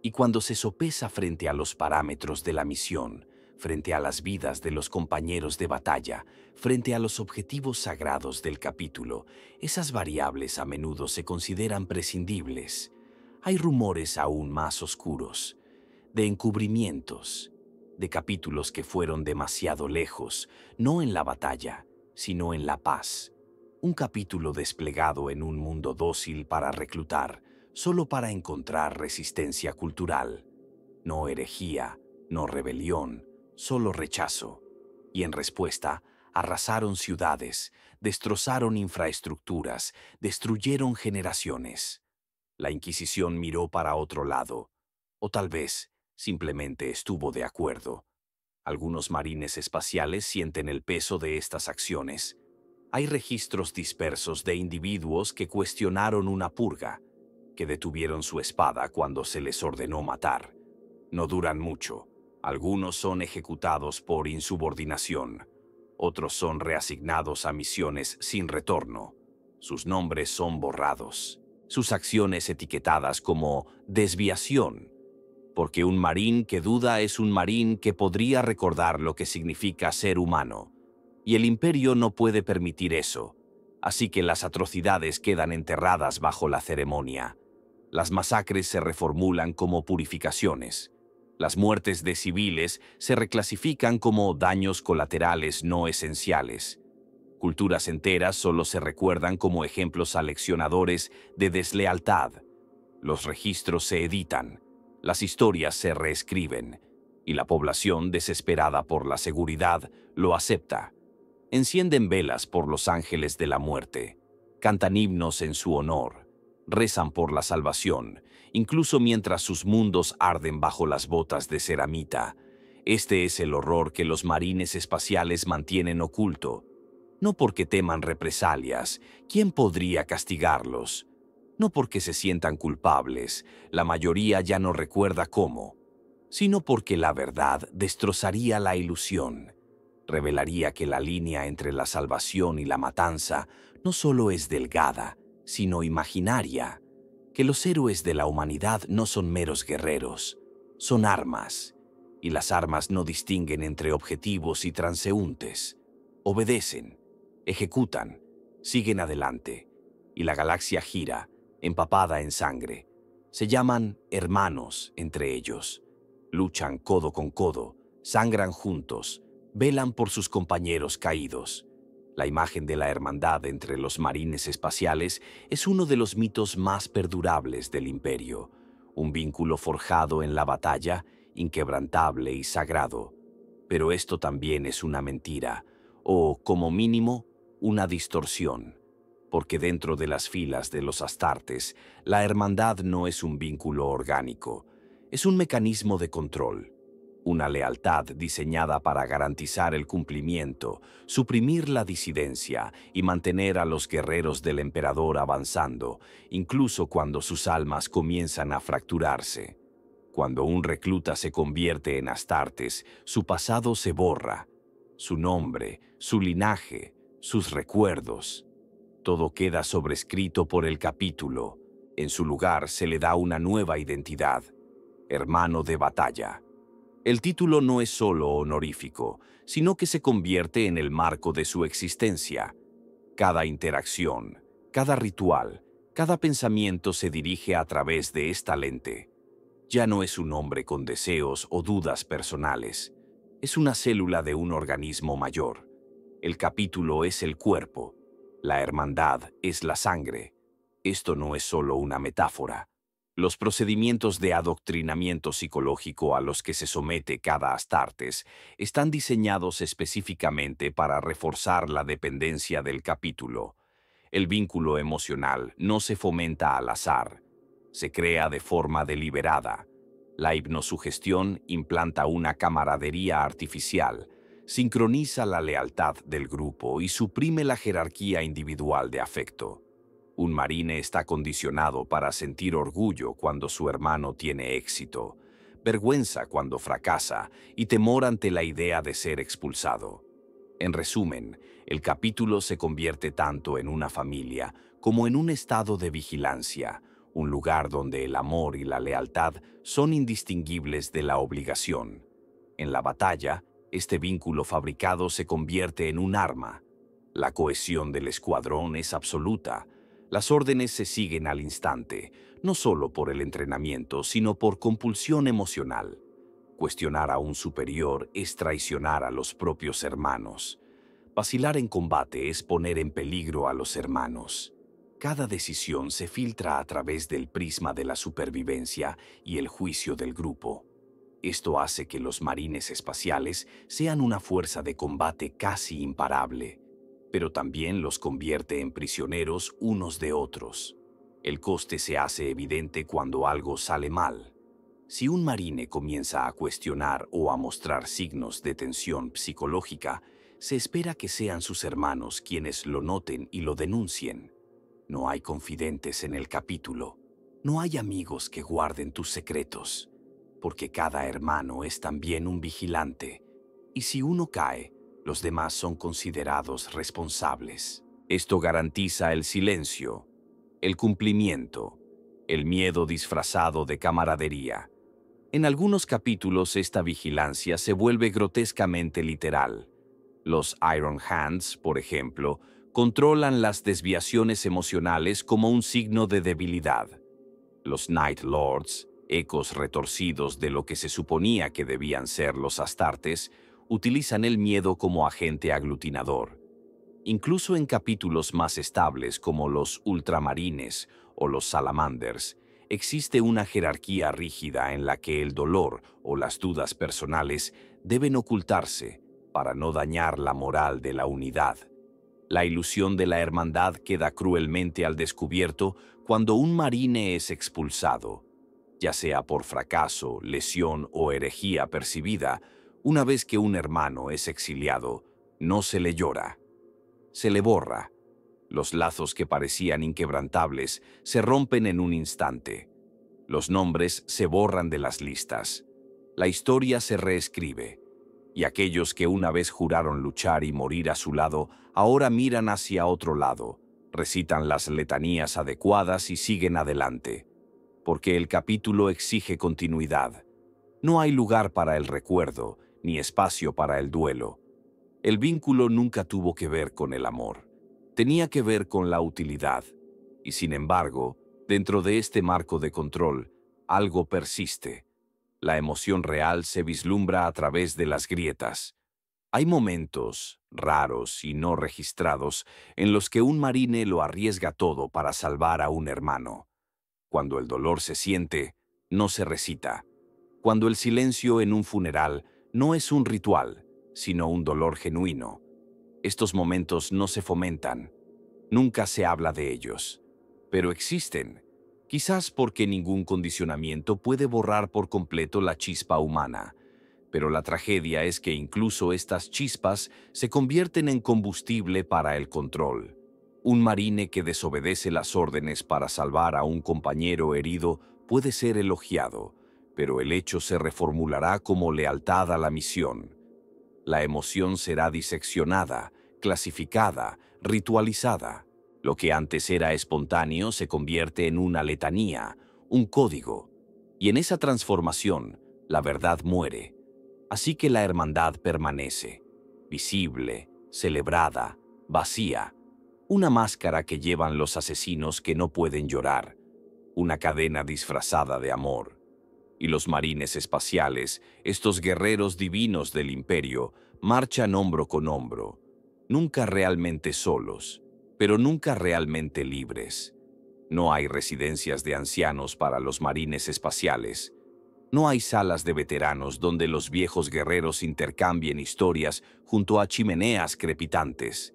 Y cuando se sopesa frente a los parámetros de la misión, frente a las vidas de los compañeros de batalla, frente a los objetivos sagrados del capítulo, esas variables a menudo se consideran prescindibles. Hay rumores aún más oscuros, de encubrimientos, de capítulos que fueron demasiado lejos, no en la batalla, sino en la paz. Un capítulo desplegado en un mundo dócil para reclutar, solo para encontrar resistencia cultural. No herejía, no rebelión, solo rechazo. Y en respuesta, arrasaron ciudades, destrozaron infraestructuras, destruyeron generaciones. La Inquisición miró para otro lado, o tal vez simplemente estuvo de acuerdo. Algunos marines espaciales sienten el peso de estas acciones. Hay registros dispersos de individuos que cuestionaron una purga, que detuvieron su espada cuando se les ordenó matar. No duran mucho. Algunos son ejecutados por insubordinación. Otros son reasignados a misiones sin retorno. Sus nombres son borrados. Sus acciones etiquetadas como desviación. Porque un marín que duda es un marín que podría recordar lo que significa ser humano. Y el Imperio no puede permitir eso. Así que las atrocidades quedan enterradas bajo la ceremonia. Las masacres se reformulan como purificaciones. Las muertes de civiles se reclasifican como daños colaterales no esenciales. Culturas enteras solo se recuerdan como ejemplos aleccionadores de deslealtad. Los registros se editan, las historias se reescriben, y la población, desesperada por la seguridad, lo acepta. Encienden velas por los ángeles de la muerte, cantan himnos en su honor, rezan por la salvación, incluso mientras sus mundos arden bajo las botas de ceramita. Este es el horror que los marines espaciales mantienen oculto. No porque teman represalias, ¿quién podría castigarlos? No porque se sientan culpables, la mayoría ya no recuerda cómo, sino porque la verdad destrozaría la ilusión. Revelaría que la línea entre la salvación y la matanza no solo es delgada, sino imaginaria, que los héroes de la humanidad no son meros guerreros, son armas, y las armas no distinguen entre objetivos y transeúntes. Obedecen, ejecutan, siguen adelante, y la galaxia gira, empapada en sangre. Se llaman hermanos entre ellos. Luchan codo con codo, sangran juntos, velan por sus compañeros caídos. La imagen de la hermandad entre los marines espaciales es uno de los mitos más perdurables del Imperio, un vínculo forjado en la batalla, inquebrantable y sagrado. Pero esto también es una mentira, o, como mínimo, una distorsión, porque dentro de las filas de los Astartes, la hermandad no es un vínculo orgánico, es un mecanismo de control. Una lealtad diseñada para garantizar el cumplimiento, suprimir la disidencia y mantener a los guerreros del emperador avanzando, incluso cuando sus almas comienzan a fracturarse. Cuando un recluta se convierte en Astartes, su pasado se borra, su nombre, su linaje, sus recuerdos. Todo queda sobrescrito por el capítulo. En su lugar se le da una nueva identidad: hermano de batalla. El título no es solo honorífico, sino que se convierte en el marco de su existencia. Cada interacción, cada ritual, cada pensamiento se dirige a través de esta lente. Ya no es un hombre con deseos o dudas personales. Es una célula de un organismo mayor. El capítulo es el cuerpo. La hermandad es la sangre. Esto no es solo una metáfora. Los procedimientos de adoctrinamiento psicológico a los que se somete cada Astartes están diseñados específicamente para reforzar la dependencia del capítulo. El vínculo emocional no se fomenta al azar, se crea de forma deliberada. La hipnosugestión implanta una camaradería artificial, sincroniza la lealtad del grupo y suprime la jerarquía individual de afecto. Un marine está condicionado para sentir orgullo cuando su hermano tiene éxito, vergüenza cuando fracasa y temor ante la idea de ser expulsado. En resumen, el capítulo se convierte tanto en una familia como en un estado de vigilancia, un lugar donde el amor y la lealtad son indistinguibles de la obligación. En la batalla, este vínculo fabricado se convierte en un arma. La cohesión del escuadrón es absoluta. Las órdenes se siguen al instante, no solo por el entrenamiento, sino por compulsión emocional. Cuestionar a un superior es traicionar a los propios hermanos. Vacilar en combate es poner en peligro a los hermanos. Cada decisión se filtra a través del prisma de la supervivencia y el juicio del grupo. Esto hace que los marines espaciales sean una fuerza de combate casi imparable, pero también los convierte en prisioneros unos de otros. El coste se hace evidente cuando algo sale mal. Si un marine comienza a cuestionar o a mostrar signos de tensión psicológica, se espera que sean sus hermanos quienes lo noten y lo denuncien. No hay confidentes en el capítulo. No hay amigos que guarden tus secretos, porque cada hermano es también un vigilante, y si uno cae, los demás son considerados responsables. Esto garantiza el silencio, el cumplimiento, el miedo disfrazado de camaradería. En algunos capítulos esta vigilancia se vuelve grotescamente literal. Los Iron Hands, por ejemplo, controlan las desviaciones emocionales como un signo de debilidad. Los Night Lords, ecos retorcidos de lo que se suponía que debían ser los Astartes, utilizan el miedo como agente aglutinador. Incluso en capítulos más estables como los Ultramarines o los Salamanders, existe una jerarquía rígida en la que el dolor o las dudas personales deben ocultarse para no dañar la moral de la unidad. La ilusión de la hermandad queda cruelmente al descubierto cuando un marine es expulsado, ya sea por fracaso, lesión o herejía percibida. Una vez que un hermano es exiliado, no se le llora, se le borra. Los lazos que parecían inquebrantables se rompen en un instante. Los nombres se borran de las listas. La historia se reescribe. Y aquellos que una vez juraron luchar y morir a su lado, ahora miran hacia otro lado, recitan las letanías adecuadas y siguen adelante. Porque el capítulo exige continuidad. No hay lugar para el recuerdo, ni espacio para el duelo. El vínculo nunca tuvo que ver con el amor. Tenía que ver con la utilidad. Y sin embargo, dentro de este marco de control, algo persiste. La emoción real se vislumbra a través de las grietas. Hay momentos, raros y no registrados, en los que un marine lo arriesga todo para salvar a un hermano. Cuando el dolor se siente, no se recita. Cuando el silencio en un funeral no es un ritual, sino un dolor genuino. Estos momentos no se fomentan, nunca se habla de ellos, pero existen, quizás porque ningún condicionamiento puede borrar por completo la chispa humana. Pero la tragedia es que incluso estas chispas se convierten en combustible para el control. Un marine que desobedece las órdenes para salvar a un compañero herido puede ser elogiado, pero el hecho se reformulará como lealtad a la misión. La emoción será diseccionada, clasificada, ritualizada. Lo que antes era espontáneo se convierte en una letanía, un código. Y en esa transformación, la verdad muere. Así que la hermandad permanece, visible, celebrada, vacía. Una máscara que llevan los asesinos que no pueden llorar. Una cadena disfrazada de amor. Y los marines espaciales, estos guerreros divinos del imperio, marchan hombro con hombro, nunca realmente solos, pero nunca realmente libres. No hay residencias de ancianos para los marines espaciales. No hay salas de veteranos donde los viejos guerreros intercambien historias junto a chimeneas crepitantes.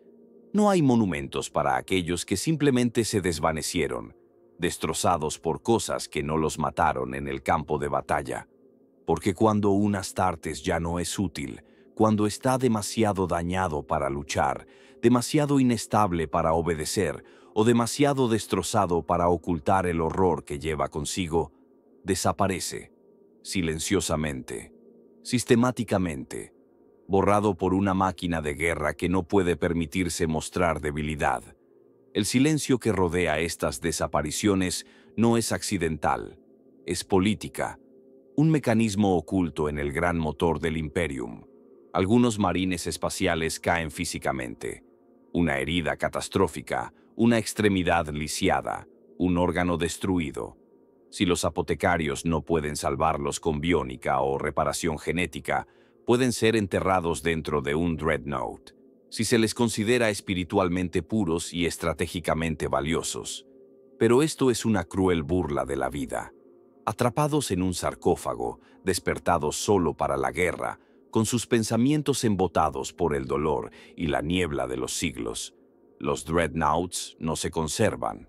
No hay monumentos para aquellos que simplemente se desvanecieron, destrozados por cosas que no los mataron en el campo de batalla. Porque cuando un Astartes ya no es útil, cuando está demasiado dañado para luchar, demasiado inestable para obedecer o demasiado destrozado para ocultar el horror que lleva consigo, desaparece, silenciosamente, sistemáticamente, borrado por una máquina de guerra que no puede permitirse mostrar debilidad. El silencio que rodea estas desapariciones no es accidental, es política, un mecanismo oculto en el gran motor del Imperium. Algunos marines espaciales caen físicamente. Una herida catastrófica, una extremidad lisiada, un órgano destruido. Si los apotecarios no pueden salvarlos con biónica o reparación genética, pueden ser enterrados dentro de un dreadnought, si se les considera espiritualmente puros y estratégicamente valiosos. Pero esto es una cruel burla de la vida. Atrapados en un sarcófago, despertados solo para la guerra, con sus pensamientos embotados por el dolor y la niebla de los siglos, los dreadnoughts no se conservan.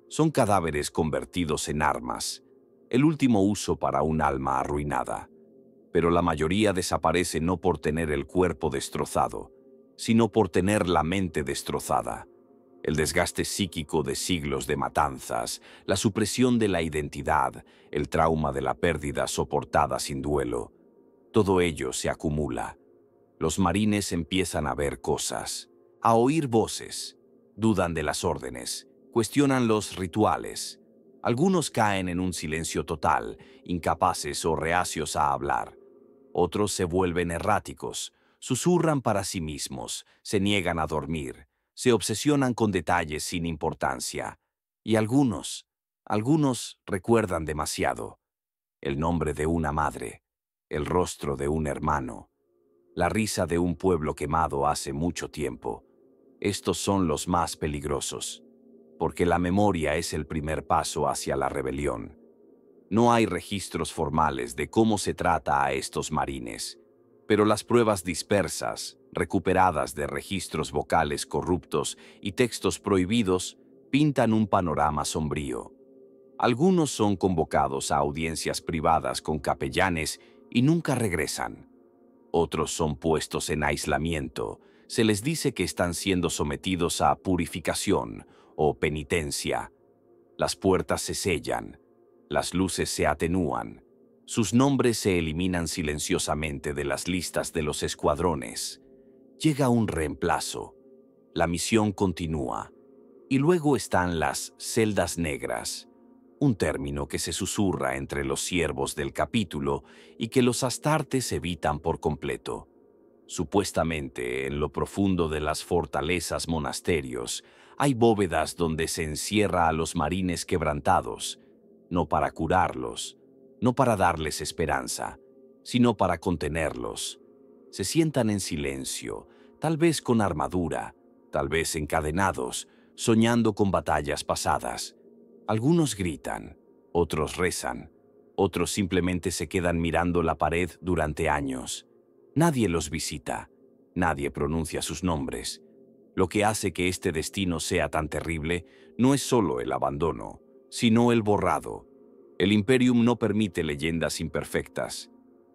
Son cadáveres convertidos en armas, el último uso para un alma arruinada. Pero la mayoría desaparece no por tener el cuerpo destrozado, sino por tener la mente destrozada. El desgaste psíquico de siglos de matanzas, la supresión de la identidad, el trauma de la pérdida soportada sin duelo. Todo ello se acumula. Los marines empiezan a ver cosas, a oír voces, dudan de las órdenes, cuestionan los rituales. Algunos caen en un silencio total, incapaces o reacios a hablar. Otros se vuelven erráticos, susurran para sí mismos, se niegan a dormir, se obsesionan con detalles sin importancia. Y algunos Algunos recuerdan demasiado: el nombre de una madre, el rostro de un hermano, la risa de un pueblo quemado hace mucho tiempo. Estos son los más peligrosos, porque la memoria es el primer paso hacia la rebelión. No hay registros formales de cómo se trata a estos marines, pero las pruebas dispersas, recuperadas de registros vocales corruptos y textos prohibidos, pintan un panorama sombrío. Algunos son convocados a audiencias privadas con capellanes y nunca regresan. Otros son puestos en aislamiento. Se les dice que están siendo sometidos a purificación o penitencia. Las puertas se sellan, las luces se atenúan, sus nombres se eliminan silenciosamente de las listas de los escuadrones. Llega un reemplazo, la misión continúa, y luego están las celdas negras, un término que se susurra entre los siervos del capítulo y que los astartes evitan por completo. Supuestamente, en lo profundo de las fortalezas monasterios, hay bóvedas donde se encierra a los marines quebrantados, no para curarlos, no para darles esperanza, sino para contenerlos. Se sientan en silencio, tal vez con armadura, tal vez encadenados, soñando con batallas pasadas. Algunos gritan, otros rezan, otros simplemente se quedan mirando la pared durante años. Nadie los visita, nadie pronuncia sus nombres. Lo que hace que este destino sea tan terrible no es solo el abandono, sino el borrado. El Imperium no permite leyendas imperfectas.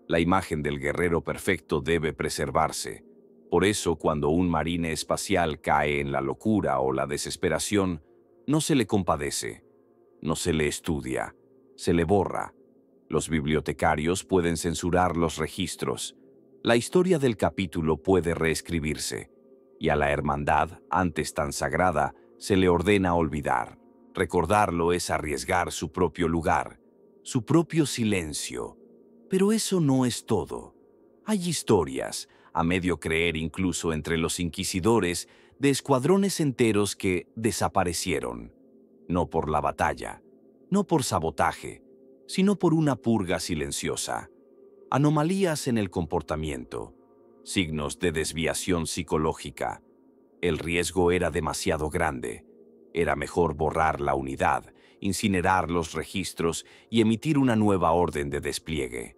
La imagen del guerrero perfecto debe preservarse. Por eso, cuando un marine espacial cae en la locura o la desesperación, no se le compadece, no se le estudia, se le borra. Los bibliotecarios pueden censurar los registros. La historia del capítulo puede reescribirse, y a la hermandad, antes tan sagrada, se le ordena olvidar. Recordarlo es arriesgar su propio lugar, su propio silencio. Pero eso no es todo. Hay historias, a medio creer incluso entre los inquisidores, de escuadrones enteros que desaparecieron. No por la batalla, no por sabotaje, sino por una purga silenciosa. Anomalías en el comportamiento, signos de desviación psicológica. El riesgo era demasiado grande. Era mejor borrar la unidad, incinerar los registros y emitir una nueva orden de despliegue.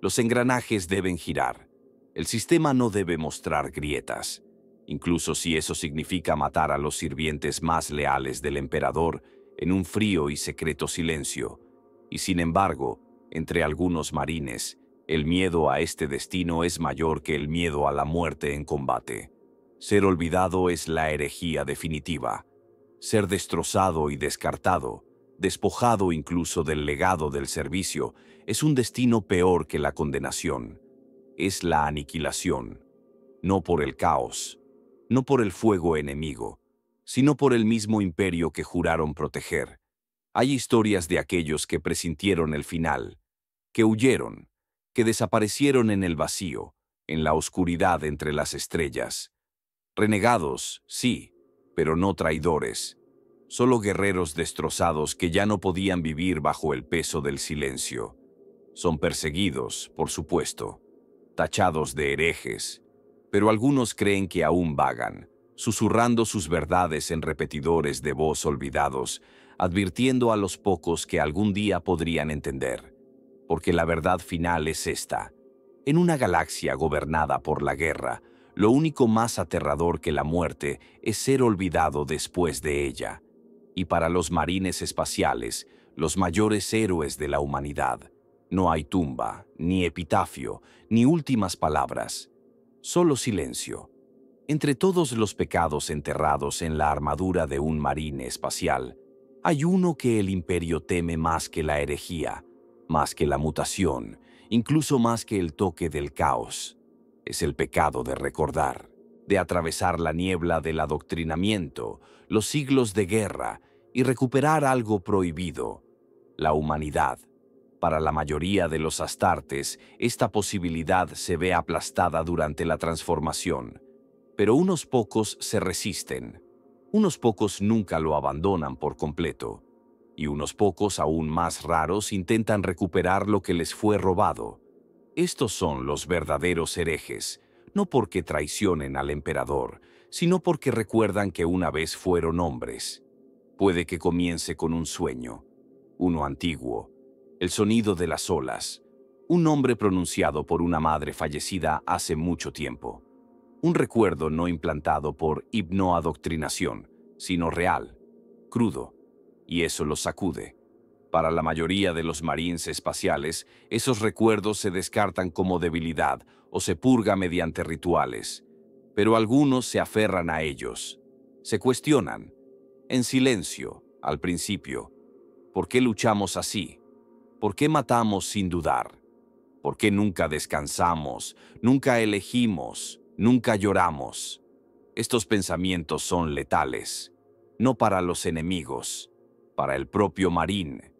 Los engranajes deben girar. El sistema no debe mostrar grietas, incluso si eso significa matar a los sirvientes más leales del emperador en un frío y secreto silencio. Y sin embargo, entre algunos marines, el miedo a este destino es mayor que el miedo a la muerte en combate. Ser olvidado es la herejía definitiva. Ser destrozado y descartado, despojado incluso del legado del servicio, es un destino peor que la condenación. Es la aniquilación, no por el caos, no por el fuego enemigo, sino por el mismo imperio que juraron proteger. Hay historias de aquellos que presintieron el final, que huyeron, que desaparecieron en el vacío, en la oscuridad entre las estrellas. Renegados, sí, pero no traidores. Solo guerreros destrozados que ya no podían vivir bajo el peso del silencio. Son perseguidos, por supuesto, tachados de herejes, pero algunos creen que aún vagan, susurrando sus verdades en repetidores de voz olvidados, advirtiendo a los pocos que algún día podrían entender. Porque la verdad final es esta: en una galaxia gobernada por la guerra, lo único más aterrador que la muerte es ser olvidado después de ella. Y para los marines espaciales, los mayores héroes de la humanidad, no hay tumba, ni epitafio, ni últimas palabras. Solo silencio. Entre todos los pecados enterrados en la armadura de un marine espacial, hay uno que el Imperio teme más que la herejía, más que la mutación, incluso más que el toque del caos. Es el pecado de recordar, de atravesar la niebla del adoctrinamiento, los siglos de guerra y recuperar algo prohibido: la humanidad. Para la mayoría de los astartes, esta posibilidad se ve aplastada durante la transformación. Pero unos pocos se resisten. Unos pocos nunca lo abandonan por completo. y unos pocos aún más raros intentan recuperar lo que les fue robado. Estos son los verdaderos herejes, no porque traicionen al emperador, sino porque recuerdan que una vez fueron hombres. Puede que comience con un sueño, uno antiguo, el sonido de las olas, un nombre pronunciado por una madre fallecida hace mucho tiempo. Un recuerdo no implantado por hipnoadoctrinación, sino real, crudo, y eso los sacude. Para la mayoría de los marines espaciales, esos recuerdos se descartan como debilidad o se purga mediante rituales, pero algunos se aferran a ellos. Se cuestionan, en silencio, al principio, ¿por qué luchamos así? ¿Por qué matamos sin dudar? ¿Por qué nunca descansamos, nunca elegimos, nunca lloramos? Estos pensamientos son letales, no para los enemigos, para el propio marín,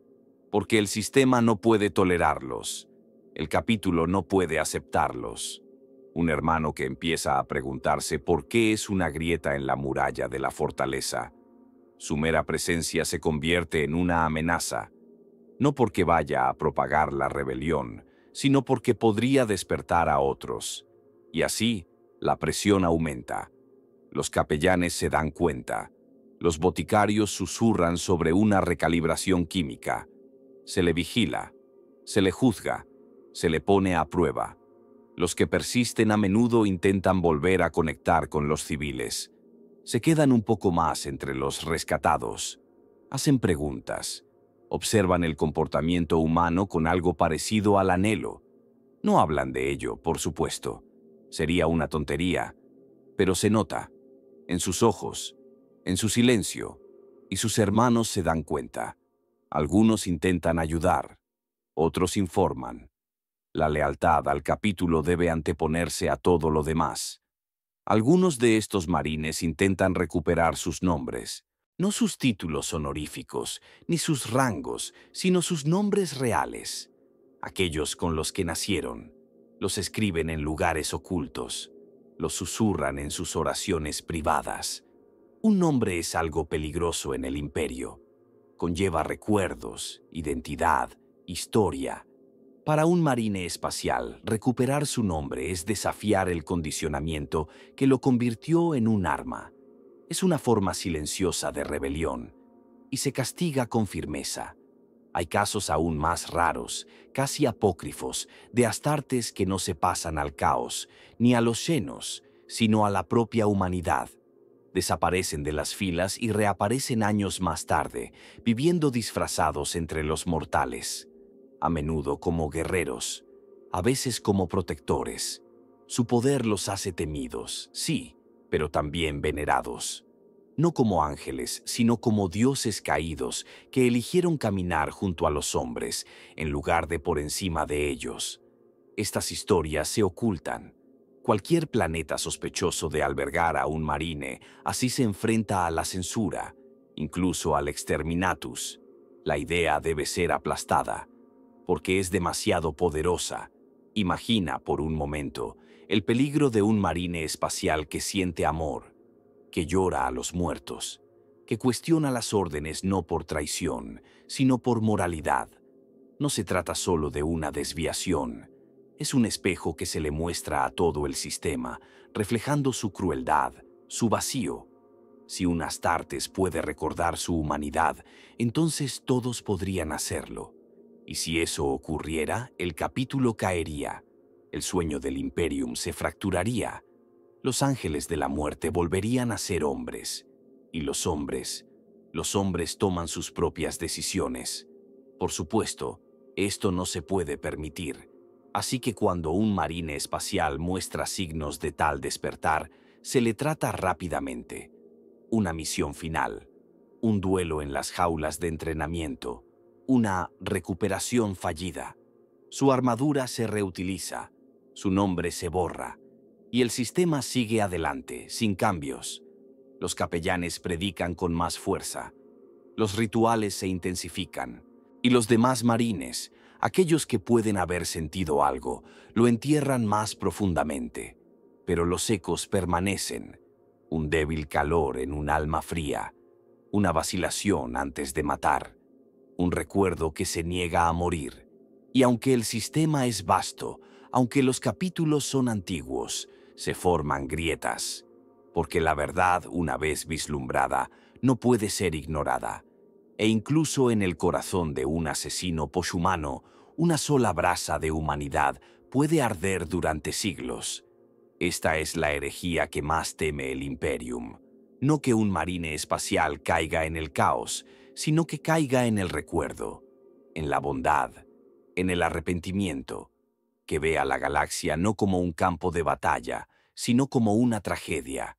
porque el sistema no puede tolerarlos, el capítulo no puede aceptarlos. Un hermano que empieza a preguntarse por qué es una grieta en la muralla de la fortaleza. Su mera presencia se convierte en una amenaza, no porque vaya a propagar la rebelión, sino porque podría despertar a otros. Y así, la presión aumenta. Los capellanes se dan cuenta. Los boticarios susurran sobre una recalibración química. Se le vigila, se le juzga, se le pone a prueba. Los que persisten a menudo intentan volver a conectar con los civiles. Se quedan un poco más entre los rescatados. Hacen preguntas. Observan el comportamiento humano con algo parecido al anhelo. No hablan de ello, por supuesto. Sería una tontería. Pero se nota, en sus ojos, en su silencio, y sus hermanos se dan cuenta. Algunos intentan ayudar, otros informan. La lealtad al capítulo debe anteponerse a todo lo demás. Algunos de estos marines intentan recuperar sus nombres, no sus títulos honoríficos, ni sus rangos, sino sus nombres reales. Aquellos con los que nacieron, los escriben en lugares ocultos, los susurran en sus oraciones privadas. Un nombre es algo peligroso en el imperio. Conlleva recuerdos, identidad, historia. Para un marine espacial, recuperar su nombre es desafiar el condicionamiento que lo convirtió en un arma. Es una forma silenciosa de rebelión y se castiga con firmeza. Hay casos aún más raros, casi apócrifos, de astartes que no se pasan al caos, ni a los xenos, sino a la propia humanidad. Desaparecen de las filas y reaparecen años más tarde, viviendo disfrazados entre los mortales. A menudo como guerreros, a veces como protectores. Su poder los hace temidos, sí, pero también venerados. No como ángeles, sino como dioses caídos que eligieron caminar junto a los hombres en lugar de por encima de ellos. Estas historias se ocultan. Cualquier planeta sospechoso de albergar a un marine así se enfrenta a la censura, incluso al exterminatus. La idea debe ser aplastada, porque es demasiado poderosa. Imagina, por un momento, el peligro de un marine espacial que siente amor, que llora a los muertos, que cuestiona las órdenes no por traición, sino por moralidad. No se trata solo de una desviación. Es un espejo que se le muestra a todo el sistema, reflejando su crueldad, su vacío. Si un Astartes puede recordar su humanidad, entonces todos podrían hacerlo. Y si eso ocurriera, el capítulo caería. El sueño del Imperium se fracturaría. Los ángeles de la muerte volverían a ser hombres. Y los hombres toman sus propias decisiones. Por supuesto, esto no se puede permitir. Así que cuando un marine espacial muestra signos de tal despertar, se le trata rápidamente. Una misión final, un duelo en las jaulas de entrenamiento, una recuperación fallida. Su armadura se reutiliza, su nombre se borra, y el sistema sigue adelante, sin cambios. Los capellanes predican con más fuerza, los rituales se intensifican, y los demás marines, aquellos que pueden haber sentido algo, lo entierran más profundamente. Pero los ecos permanecen, un débil calor en un alma fría, una vacilación antes de matar. un recuerdo que se niega a morir. Y aunque el sistema es vasto, aunque los capítulos son antiguos, se forman grietas, porque la verdad, una vez vislumbrada, no puede ser ignorada. E incluso en el corazón de un asesino poshumano, una sola brasa de humanidad puede arder durante siglos. Esta es la herejía que más teme el Imperium. No que un marine espacial caiga en el caos, sino que caiga en el recuerdo, en la bondad, en el arrepentimiento, que vea la galaxia no como un campo de batalla, sino como una tragedia,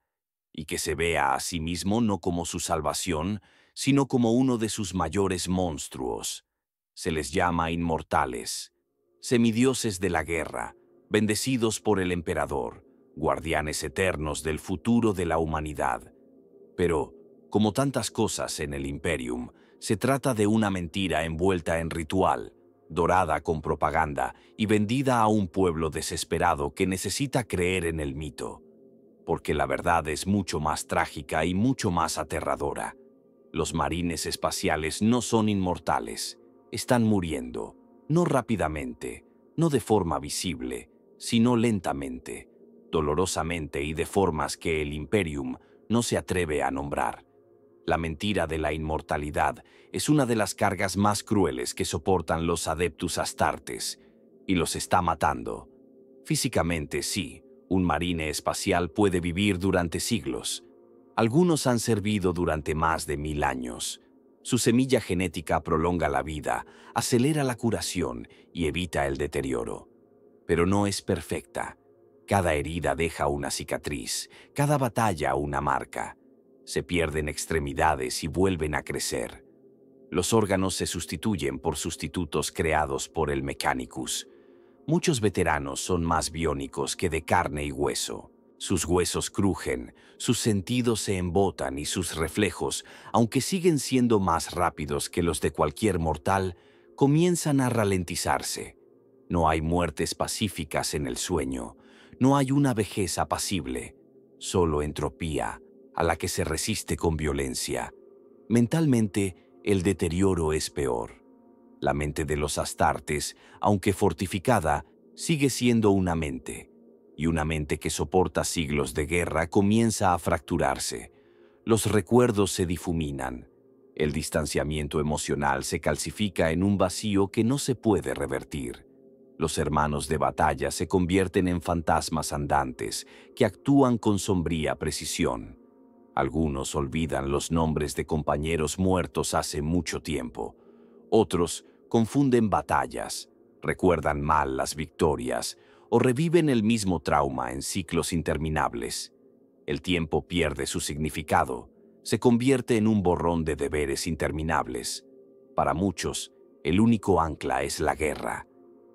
y que se vea a sí mismo no como su salvación, sino como uno de sus mayores monstruos. Se les llama inmortales, semidioses de la guerra, bendecidos por el emperador, guardianes eternos del futuro de la humanidad. Pero, como tantas cosas en el Imperium, se trata de una mentira envuelta en ritual, dorada con propaganda y vendida a un pueblo desesperado que necesita creer en el mito. Porque la verdad es mucho más trágica y mucho más aterradora. Los marines espaciales no son inmortales, están muriendo, no rápidamente, no de forma visible, sino lentamente, dolorosamente y de formas que el Imperium no se atreve a nombrar. La mentira de la inmortalidad es una de las cargas más crueles que soportan los Adeptus Astartes, y los está matando. Físicamente, sí, un marine espacial puede vivir durante siglos. Algunos han servido durante más de 1000 años. Su semilla genética prolonga la vida, acelera la curación y evita el deterioro. Pero no es perfecta. Cada herida deja una cicatriz, cada batalla una marca. Se pierden extremidades y vuelven a crecer. Los órganos se sustituyen por sustitutos creados por el Mechanicus. Muchos veteranos son más biónicos que de carne y hueso. Sus huesos crujen, sus sentidos se embotan y sus reflejos, aunque siguen siendo más rápidos que los de cualquier mortal, comienzan a ralentizarse. No hay muertes pacíficas en el sueño, no hay una vejez apacible, solo entropía, a la que se resiste con violencia. Mentalmente, el deterioro es peor. La mente de los Astartes, aunque fortificada, sigue siendo una mente, y una mente que soporta siglos de guerra comienza a fracturarse. Los recuerdos se difuminan. El distanciamiento emocional se calcifica en un vacío que no se puede revertir. Los hermanos de batalla se convierten en fantasmas andantes que actúan con sombría precisión. Algunos olvidan los nombres de compañeros muertos hace mucho tiempo. Otros confunden batallas, recuerdan mal las victorias o reviven el mismo trauma en ciclos interminables. El tiempo pierde su significado, se convierte en un borrón de deberes interminables. Para muchos, el único ancla es la guerra.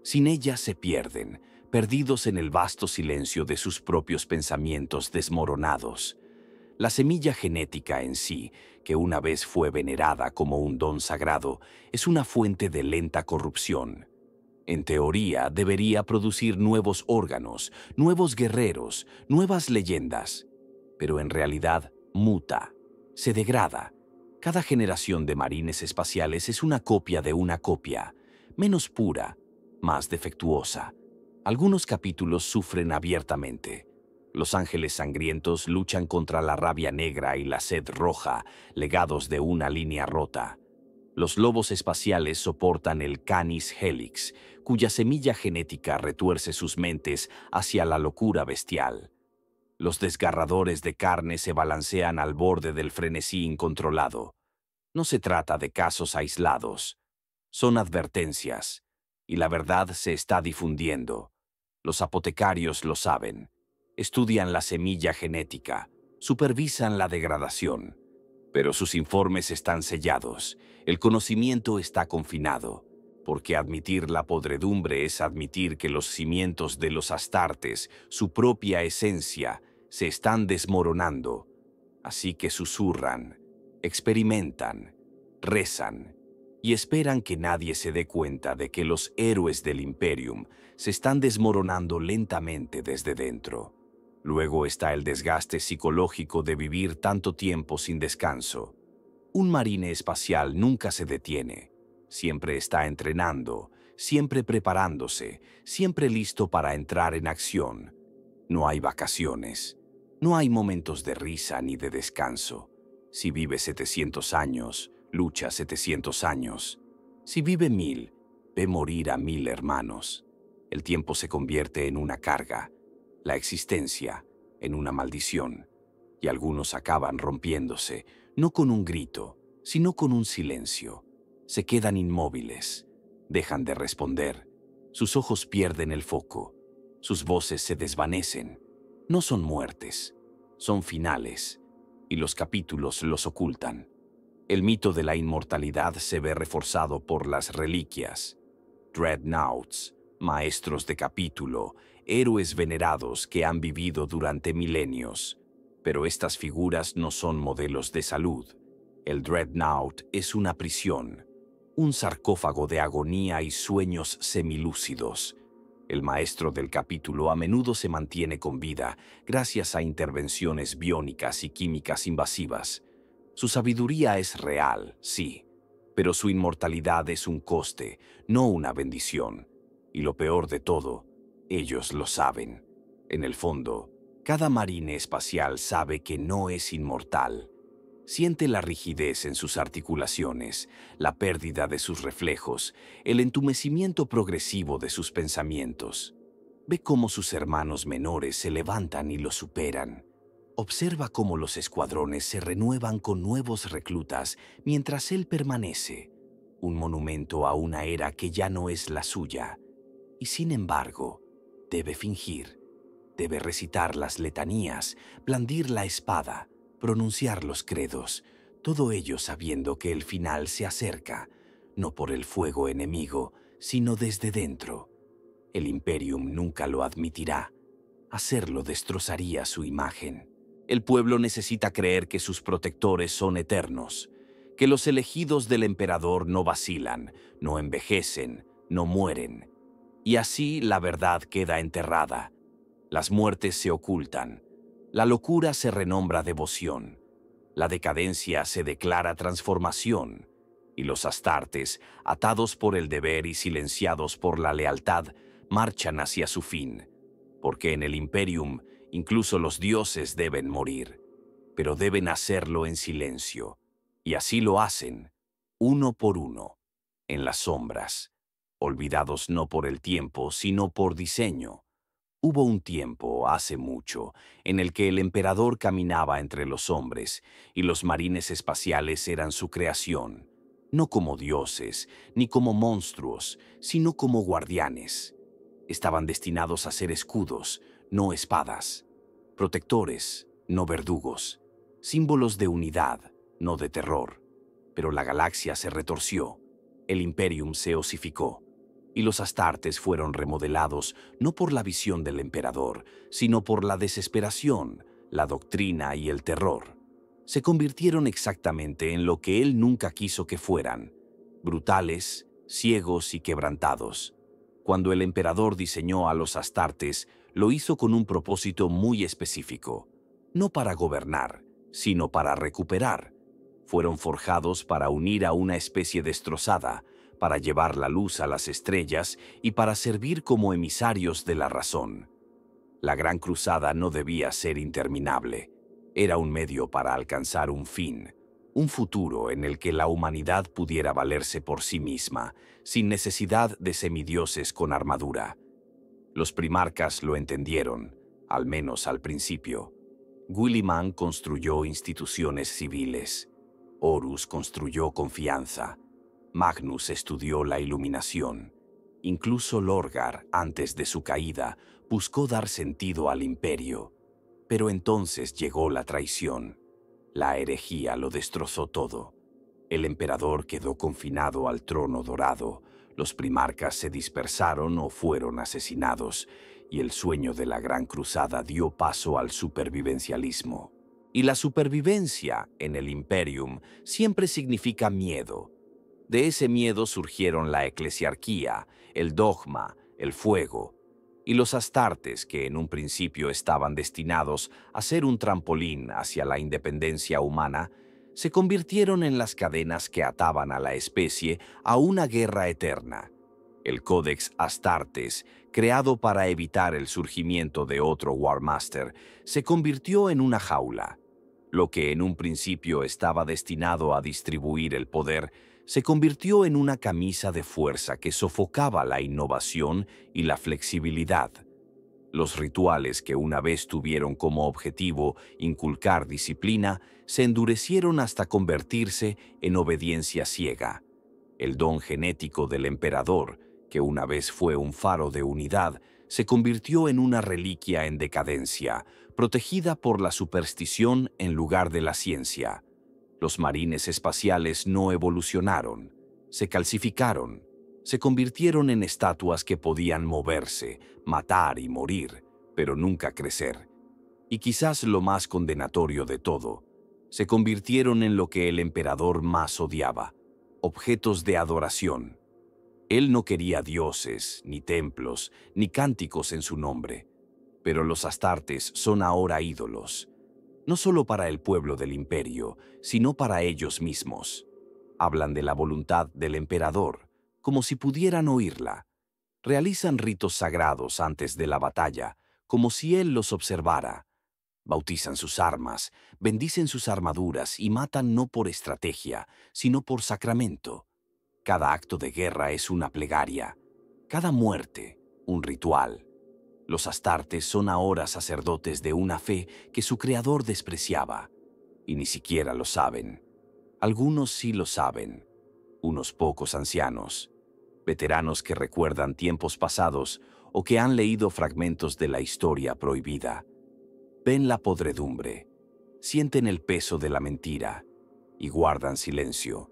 Sin ella se pierden, perdidos en el vasto silencio de sus propios pensamientos desmoronados. La semilla genética en sí, que una vez fue venerada como un don sagrado, es una fuente de lenta corrupción. En teoría, debería producir nuevos órganos, nuevos guerreros, nuevas leyendas. Pero en realidad muta, se degrada. Cada generación de marines espaciales es una copia de una copia, menos pura, más defectuosa. Algunos capítulos sufren abiertamente. Los ángeles sangrientos luchan contra la rabia negra y la sed roja, legados de una línea rota. Los lobos espaciales soportan el Canis Helix, cuya semilla genética retuerce sus mentes hacia la locura bestial. Los desgarradores de carne se balancean al borde del frenesí incontrolado. No se trata de casos aislados. Son advertencias, y la verdad se está difundiendo. Los apotecarios lo saben. Estudian la semilla genética, supervisan la degradación. Pero sus informes están sellados, el conocimiento está confinado, porque admitir la podredumbre es admitir que los cimientos de los Astartes, su propia esencia, se están desmoronando. Así que susurran, experimentan, rezan y esperan que nadie se dé cuenta de que los héroes del Imperium se están desmoronando lentamente desde dentro. Luego está el desgaste psicológico de vivir tanto tiempo sin descanso. Un marine espacial nunca se detiene. Siempre está entrenando, siempre preparándose, siempre listo para entrar en acción. No hay vacaciones, no hay momentos de risa ni de descanso. Si vive 700 años, lucha 700 años. Si vive 1000, ve morir a 1000 hermanos. El tiempo se convierte en una carga, la existencia en una maldición, y algunos acaban rompiéndose, no con un grito, sino con un silencio. Se quedan inmóviles, dejan de responder, sus ojos pierden el foco, sus voces se desvanecen. No son muertes, son finales, y los capítulos los ocultan. El mito de la inmortalidad se ve reforzado por las reliquias, dreadnoughts, maestros de capítulo, héroes venerados que han vivido durante milenios. Pero estas figuras no son modelos de salud. El dreadnought es una prisión, un sarcófago de agonía y sueños semilúcidos. El maestro del capítulo a menudo se mantiene con vida gracias a intervenciones biónicas y químicas invasivas. Su sabiduría es real, sí, pero su inmortalidad es un coste, no una bendición. Y lo peor de todo, ellos lo saben. En el fondo, cada marine espacial sabe que no es inmortal. Siente la rigidez en sus articulaciones, la pérdida de sus reflejos, el entumecimiento progresivo de sus pensamientos. Ve cómo sus hermanos menores se levantan y lo superan. Observa cómo los escuadrones se renuevan con nuevos reclutas mientras él permanece, un monumento a una era que ya no es la suya. Y sin embargo, debe fingir, debe recitar las letanías, blandir la espada, pronunciar los credos, todo ello sabiendo que el final se acerca, no por el fuego enemigo, sino desde dentro. El Imperium nunca lo admitirá. Hacerlo destrozaría su imagen. El pueblo necesita creer que sus protectores son eternos, que los elegidos del emperador no vacilan, no envejecen, no mueren. Y así la verdad queda enterrada. Las muertes se ocultan. La locura se renombra devoción. La decadencia se declara transformación. Y los astartes, atados por el deber y silenciados por la lealtad, marchan hacia su fin. Porque en el Imperium, incluso los dioses deben morir, pero deben hacerlo en silencio. Y así lo hacen, uno por uno, en las sombras, olvidados no por el tiempo, sino por diseño. Hubo un tiempo, hace mucho, en el que el emperador caminaba entre los hombres y los marines espaciales eran su creación, no como dioses, ni como monstruos, sino como guardianes. Estaban destinados a ser escudos, no espadas, protectores, no verdugos, símbolos de unidad, no de terror. Pero la galaxia se retorció, el Imperium se osificó, y los astartes fueron remodelados no por la visión del emperador, sino por la desesperación, la doctrina y el terror. Se convirtieron exactamente en lo que él nunca quiso que fueran, brutales, ciegos y quebrantados. Cuando el emperador diseñó a los astartes, lo hizo con un propósito muy específico, no para gobernar, sino para recuperar. Fueron forjados para unir a una especie destrozada, para llevar la luz a las estrellas y para servir como emisarios de la razón. La Gran Cruzada no debía ser interminable. Era un medio para alcanzar un fin, un futuro en el que la humanidad pudiera valerse por sí misma, sin necesidad de semidioses con armadura. Los primarcas lo entendieron, al menos al principio. Guilliman construyó instituciones civiles. Horus construyó confianza. Magnus estudió la iluminación. Incluso Lorgar, antes de su caída, buscó dar sentido al imperio. Pero entonces llegó la traición. La herejía lo destrozó todo. El emperador quedó confinado al trono dorado, los primarcas se dispersaron o fueron asesinados, y el sueño de la Gran Cruzada dio paso al supervivencialismo. Y la supervivencia en el Imperium siempre significa miedo. De ese miedo surgieron la eclesiarquía, el dogma, el fuego, y los astartes que en un principio estaban destinados a ser un trampolín hacia la independencia humana, se convirtieron en las cadenas que ataban a la especie a una guerra eterna. El Codex Astartes, creado para evitar el surgimiento de otro War Master, se convirtió en una jaula. Lo que en un principio estaba destinado a distribuir el poder, se convirtió en una camisa de fuerza que sofocaba la innovación y la flexibilidad. Los rituales que una vez tuvieron como objetivo inculcar disciplina se endurecieron hasta convertirse en obediencia ciega. El don genético del emperador, que una vez fue un faro de unidad, se convirtió en una reliquia en decadencia, protegida por la superstición en lugar de la ciencia. Los marines espaciales no evolucionaron, se calcificaron, se convirtieron en estatuas que podían moverse, matar y morir, pero nunca crecer. Y quizás lo más condenatorio de todo, se convirtieron en lo que el emperador más odiaba: objetos de adoración. Él no quería dioses, ni templos, ni cánticos en su nombre, pero los Astartes son ahora ídolos, no solo para el pueblo del imperio, sino para ellos mismos. Hablan de la voluntad del emperador, como si pudieran oírla. Realizan ritos sagrados antes de la batalla, como si él los observara. Bautizan sus armas, bendicen sus armaduras y matan no por estrategia, sino por sacramento. Cada acto de guerra es una plegaria, cada muerte un ritual. Los Astartes son ahora sacerdotes de una fe que su creador despreciaba, y ni siquiera lo saben. Algunos sí lo saben, unos pocos ancianos, veteranos que recuerdan tiempos pasados o que han leído fragmentos de la historia prohibida. Ven la podredumbre, sienten el peso de la mentira y guardan silencio,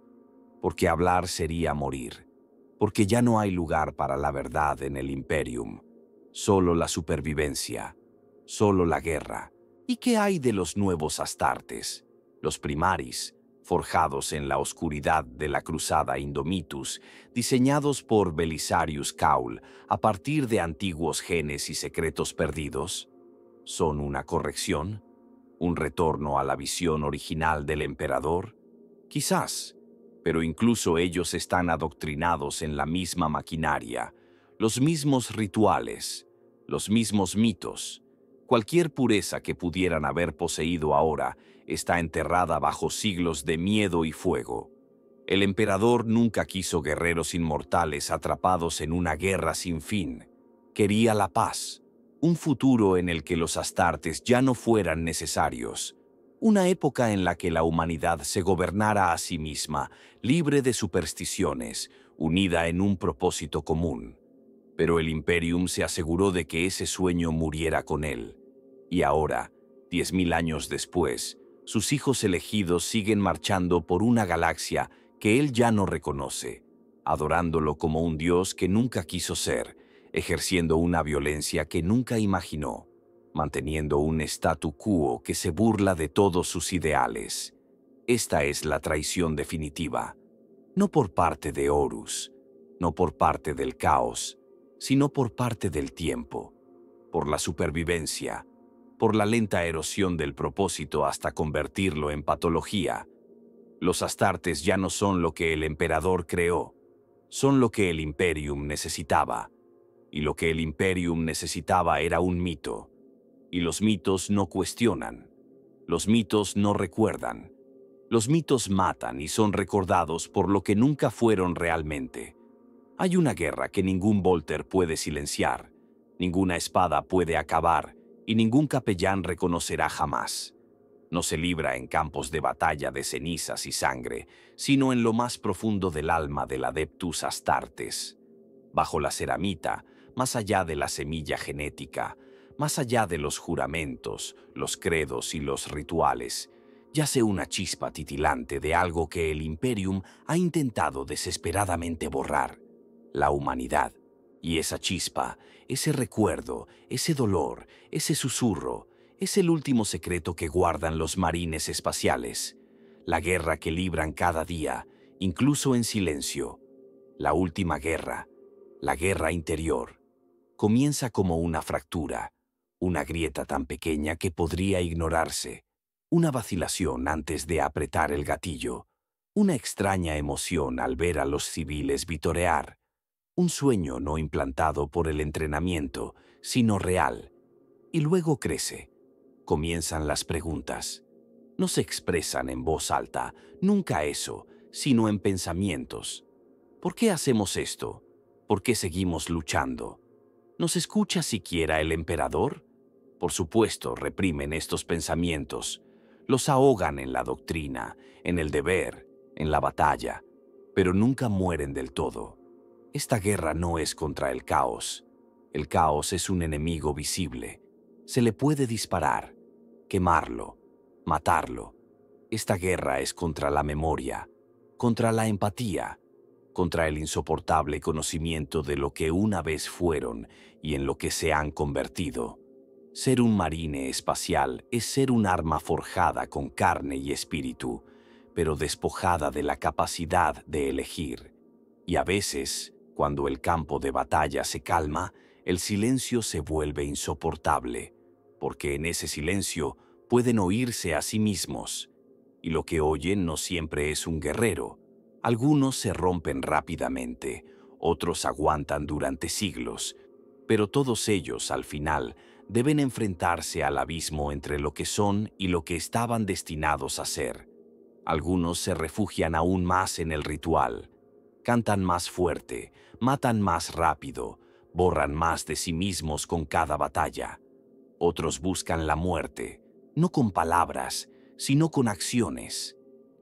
porque hablar sería morir, porque ya no hay lugar para la verdad en el Imperium, solo la supervivencia, solo la guerra. ¿Y qué hay de los nuevos Astartes, los Primaris, forjados en la oscuridad de la cruzada Indomitus, diseñados por Belisarius Caul a partir de antiguos genes y secretos perdidos? ¿Son una corrección? ¿Un retorno a la visión original del emperador? Quizás, pero incluso ellos están adoctrinados en la misma maquinaria, los mismos rituales, los mismos mitos. Cualquier pureza que pudieran haber poseído ahora está enterrada bajo siglos de miedo y fuego. El emperador nunca quiso guerreros inmortales atrapados en una guerra sin fin. Quería la paz, un futuro en el que los Astartes ya no fueran necesarios, una época en la que la humanidad se gobernara a sí misma, libre de supersticiones, unida en un propósito común. Pero el Imperium se aseguró de que ese sueño muriera con él. Y ahora, 10.000 años después, sus hijos elegidos siguen marchando por una galaxia que él ya no reconoce, adorándolo como un dios que nunca quiso ser, ejerciendo una violencia que nunca imaginó, manteniendo un statu quo que se burla de todos sus ideales. Esta es la traición definitiva, no por parte de Horus, no por parte del caos, sino por parte del tiempo, por la supervivencia, por la lenta erosión del propósito hasta convertirlo en patología. Los Astartes ya no son lo que el emperador creó, son lo que el Imperium necesitaba. Y lo que el Imperium necesitaba era un mito. Y los mitos no cuestionan, los mitos no recuerdan. Los mitos matan y son recordados por lo que nunca fueron realmente. Hay una guerra que ningún Volter puede silenciar, ninguna espada puede acabar y ningún capellán reconocerá jamás. No se libra en campos de batalla de cenizas y sangre, sino en lo más profundo del alma del Adeptus Astartes. Bajo la ceramita, más allá de la semilla genética, más allá de los juramentos, los credos y los rituales, yace una chispa titilante de algo que el Imperium ha intentado desesperadamente borrar: la humanidad. Y esa chispa, ese recuerdo, ese dolor, ese susurro, es el último secreto que guardan los marines espaciales. La guerra que libran cada día, incluso en silencio. La última guerra, la guerra interior, comienza como una fractura, una grieta tan pequeña que podría ignorarse. una vacilación antes de apretar el gatillo, una extraña emoción al ver a los civiles vitorear, un sueño no implantado por el entrenamiento, sino real. Y luego crece. Comienzan las preguntas. No se expresan en voz alta, nunca eso, sino en pensamientos. ¿Por qué hacemos esto? ¿Por qué seguimos luchando? ¿Nos escucha siquiera el emperador? Por supuesto, reprimen estos pensamientos. Los ahogan en la doctrina, en el deber, en la batalla, pero nunca mueren del todo. Esta guerra no es contra el caos. El caos es un enemigo visible. Se le puede disparar, quemarlo, matarlo. Esta guerra es contra la memoria, contra la empatía, contra el insoportable conocimiento de lo que una vez fueron y en lo que se han convertido. Ser un marine espacial es ser un arma forjada con carne y espíritu, pero despojada de la capacidad de elegir. Y a veces, cuando el campo de batalla se calma, el silencio se vuelve insoportable, porque en ese silencio pueden oírse a sí mismos, y lo que oyen no siempre es un guerrero. Algunos se rompen rápidamente, otros aguantan durante siglos, pero todos ellos, al final, deben enfrentarse al abismo entre lo que son y lo que estaban destinados a ser. Algunos se refugian aún más en el ritual, cantan más fuerte, matan más rápido, borran más de sí mismos con cada batalla. Otros buscan la muerte, no con palabras, sino con acciones.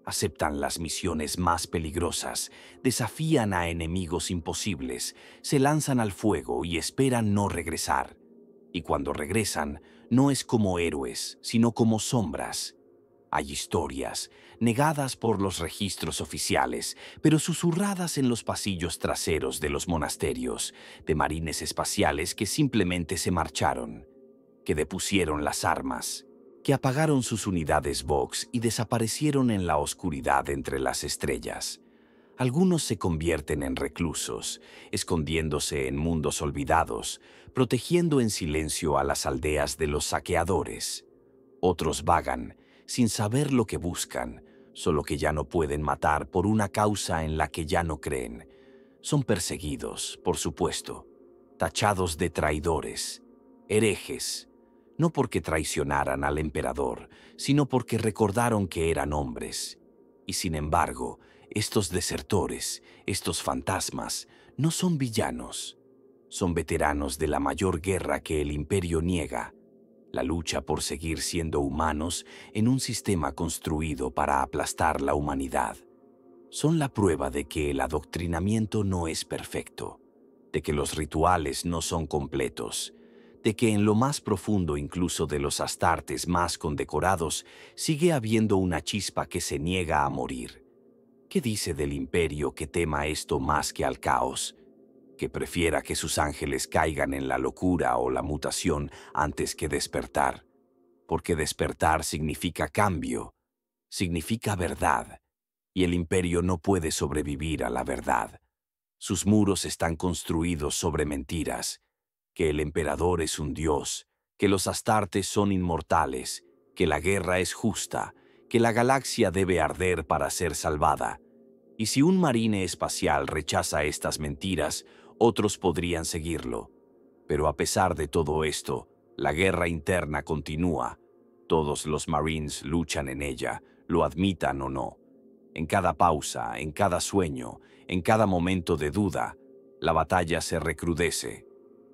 Aceptan las misiones más peligrosas, desafían a enemigos imposibles, se lanzan al fuego y esperan no regresar. Y cuando regresan, no es como héroes, sino como sombras. Hay historias, negadas por los registros oficiales, pero susurradas en los pasillos traseros de los monasterios, de marines espaciales que simplemente se marcharon, que depusieron las armas, que apagaron sus unidades Vox y desaparecieron en la oscuridad entre las estrellas. Algunos se convierten en reclusos, escondiéndose en mundos olvidados, protegiendo en silencio a las aldeas de los saqueadores. Otros vagan, sin saber lo que buscan, solo que ya no pueden matar por una causa en la que ya no creen. Son perseguidos, por supuesto, tachados de traidores, herejes, no porque traicionaran al emperador, sino porque recordaron que eran hombres. Y sin embargo, estos desertores, estos fantasmas, no son villanos. Son veteranos de la mayor guerra que el imperio niega, la lucha por seguir siendo humanos en un sistema construido para aplastar la humanidad. Son la prueba de que el adoctrinamiento no es perfecto, de que los rituales no son completos, de que en lo más profundo incluso de los astartes más condecorados sigue habiendo una chispa que se niega a morir. ¿Qué dice del imperio que tema esto más que al caos? Que prefiera que sus ángeles caigan en la locura o la mutación antes que despertar, porque despertar significa cambio, significa verdad, y el imperio no puede sobrevivir a la verdad. Sus muros están construidos sobre mentiras, que el emperador es un dios, que los astartes son inmortales, que la guerra es justa, que la galaxia debe arder para ser salvada. Y si un marine espacial rechaza estas mentiras, otros podrían seguirlo. Pero a pesar de todo esto, la guerra interna continúa. Todos los Marines luchan en ella, lo admitan o no. En cada pausa, en cada sueño, en cada momento de duda, la batalla se recrudece.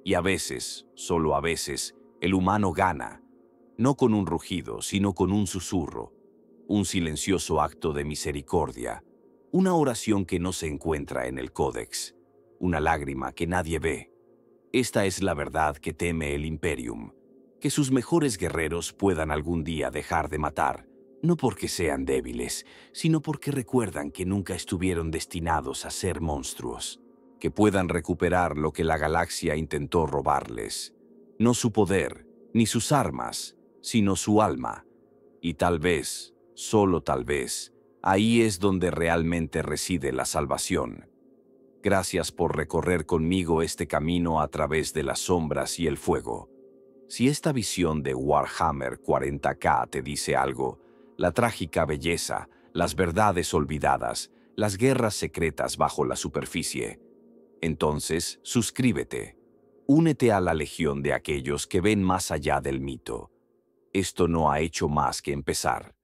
Y a veces, solo a veces, el humano gana, no con un rugido, sino con un susurro, un silencioso acto de misericordia, una oración que no se encuentra en el códex, una lágrima que nadie ve. Esta es la verdad que teme el Imperium, que sus mejores guerreros puedan algún día dejar de matar, no porque sean débiles, sino porque recuerdan que nunca estuvieron destinados a ser monstruos, que puedan recuperar lo que la galaxia intentó robarles, no su poder, ni sus armas, sino su alma, y tal vez, solo tal vez, ahí es donde realmente reside la salvación. Gracias por recorrer conmigo este camino a través de las sombras y el fuego. Si esta visión de Warhammer 40K te dice algo, la trágica belleza, las verdades olvidadas, las guerras secretas bajo la superficie. Entonces, suscríbete. Únete a la legión de aquellos que ven más allá del mito. Esto no ha hecho más que empezar.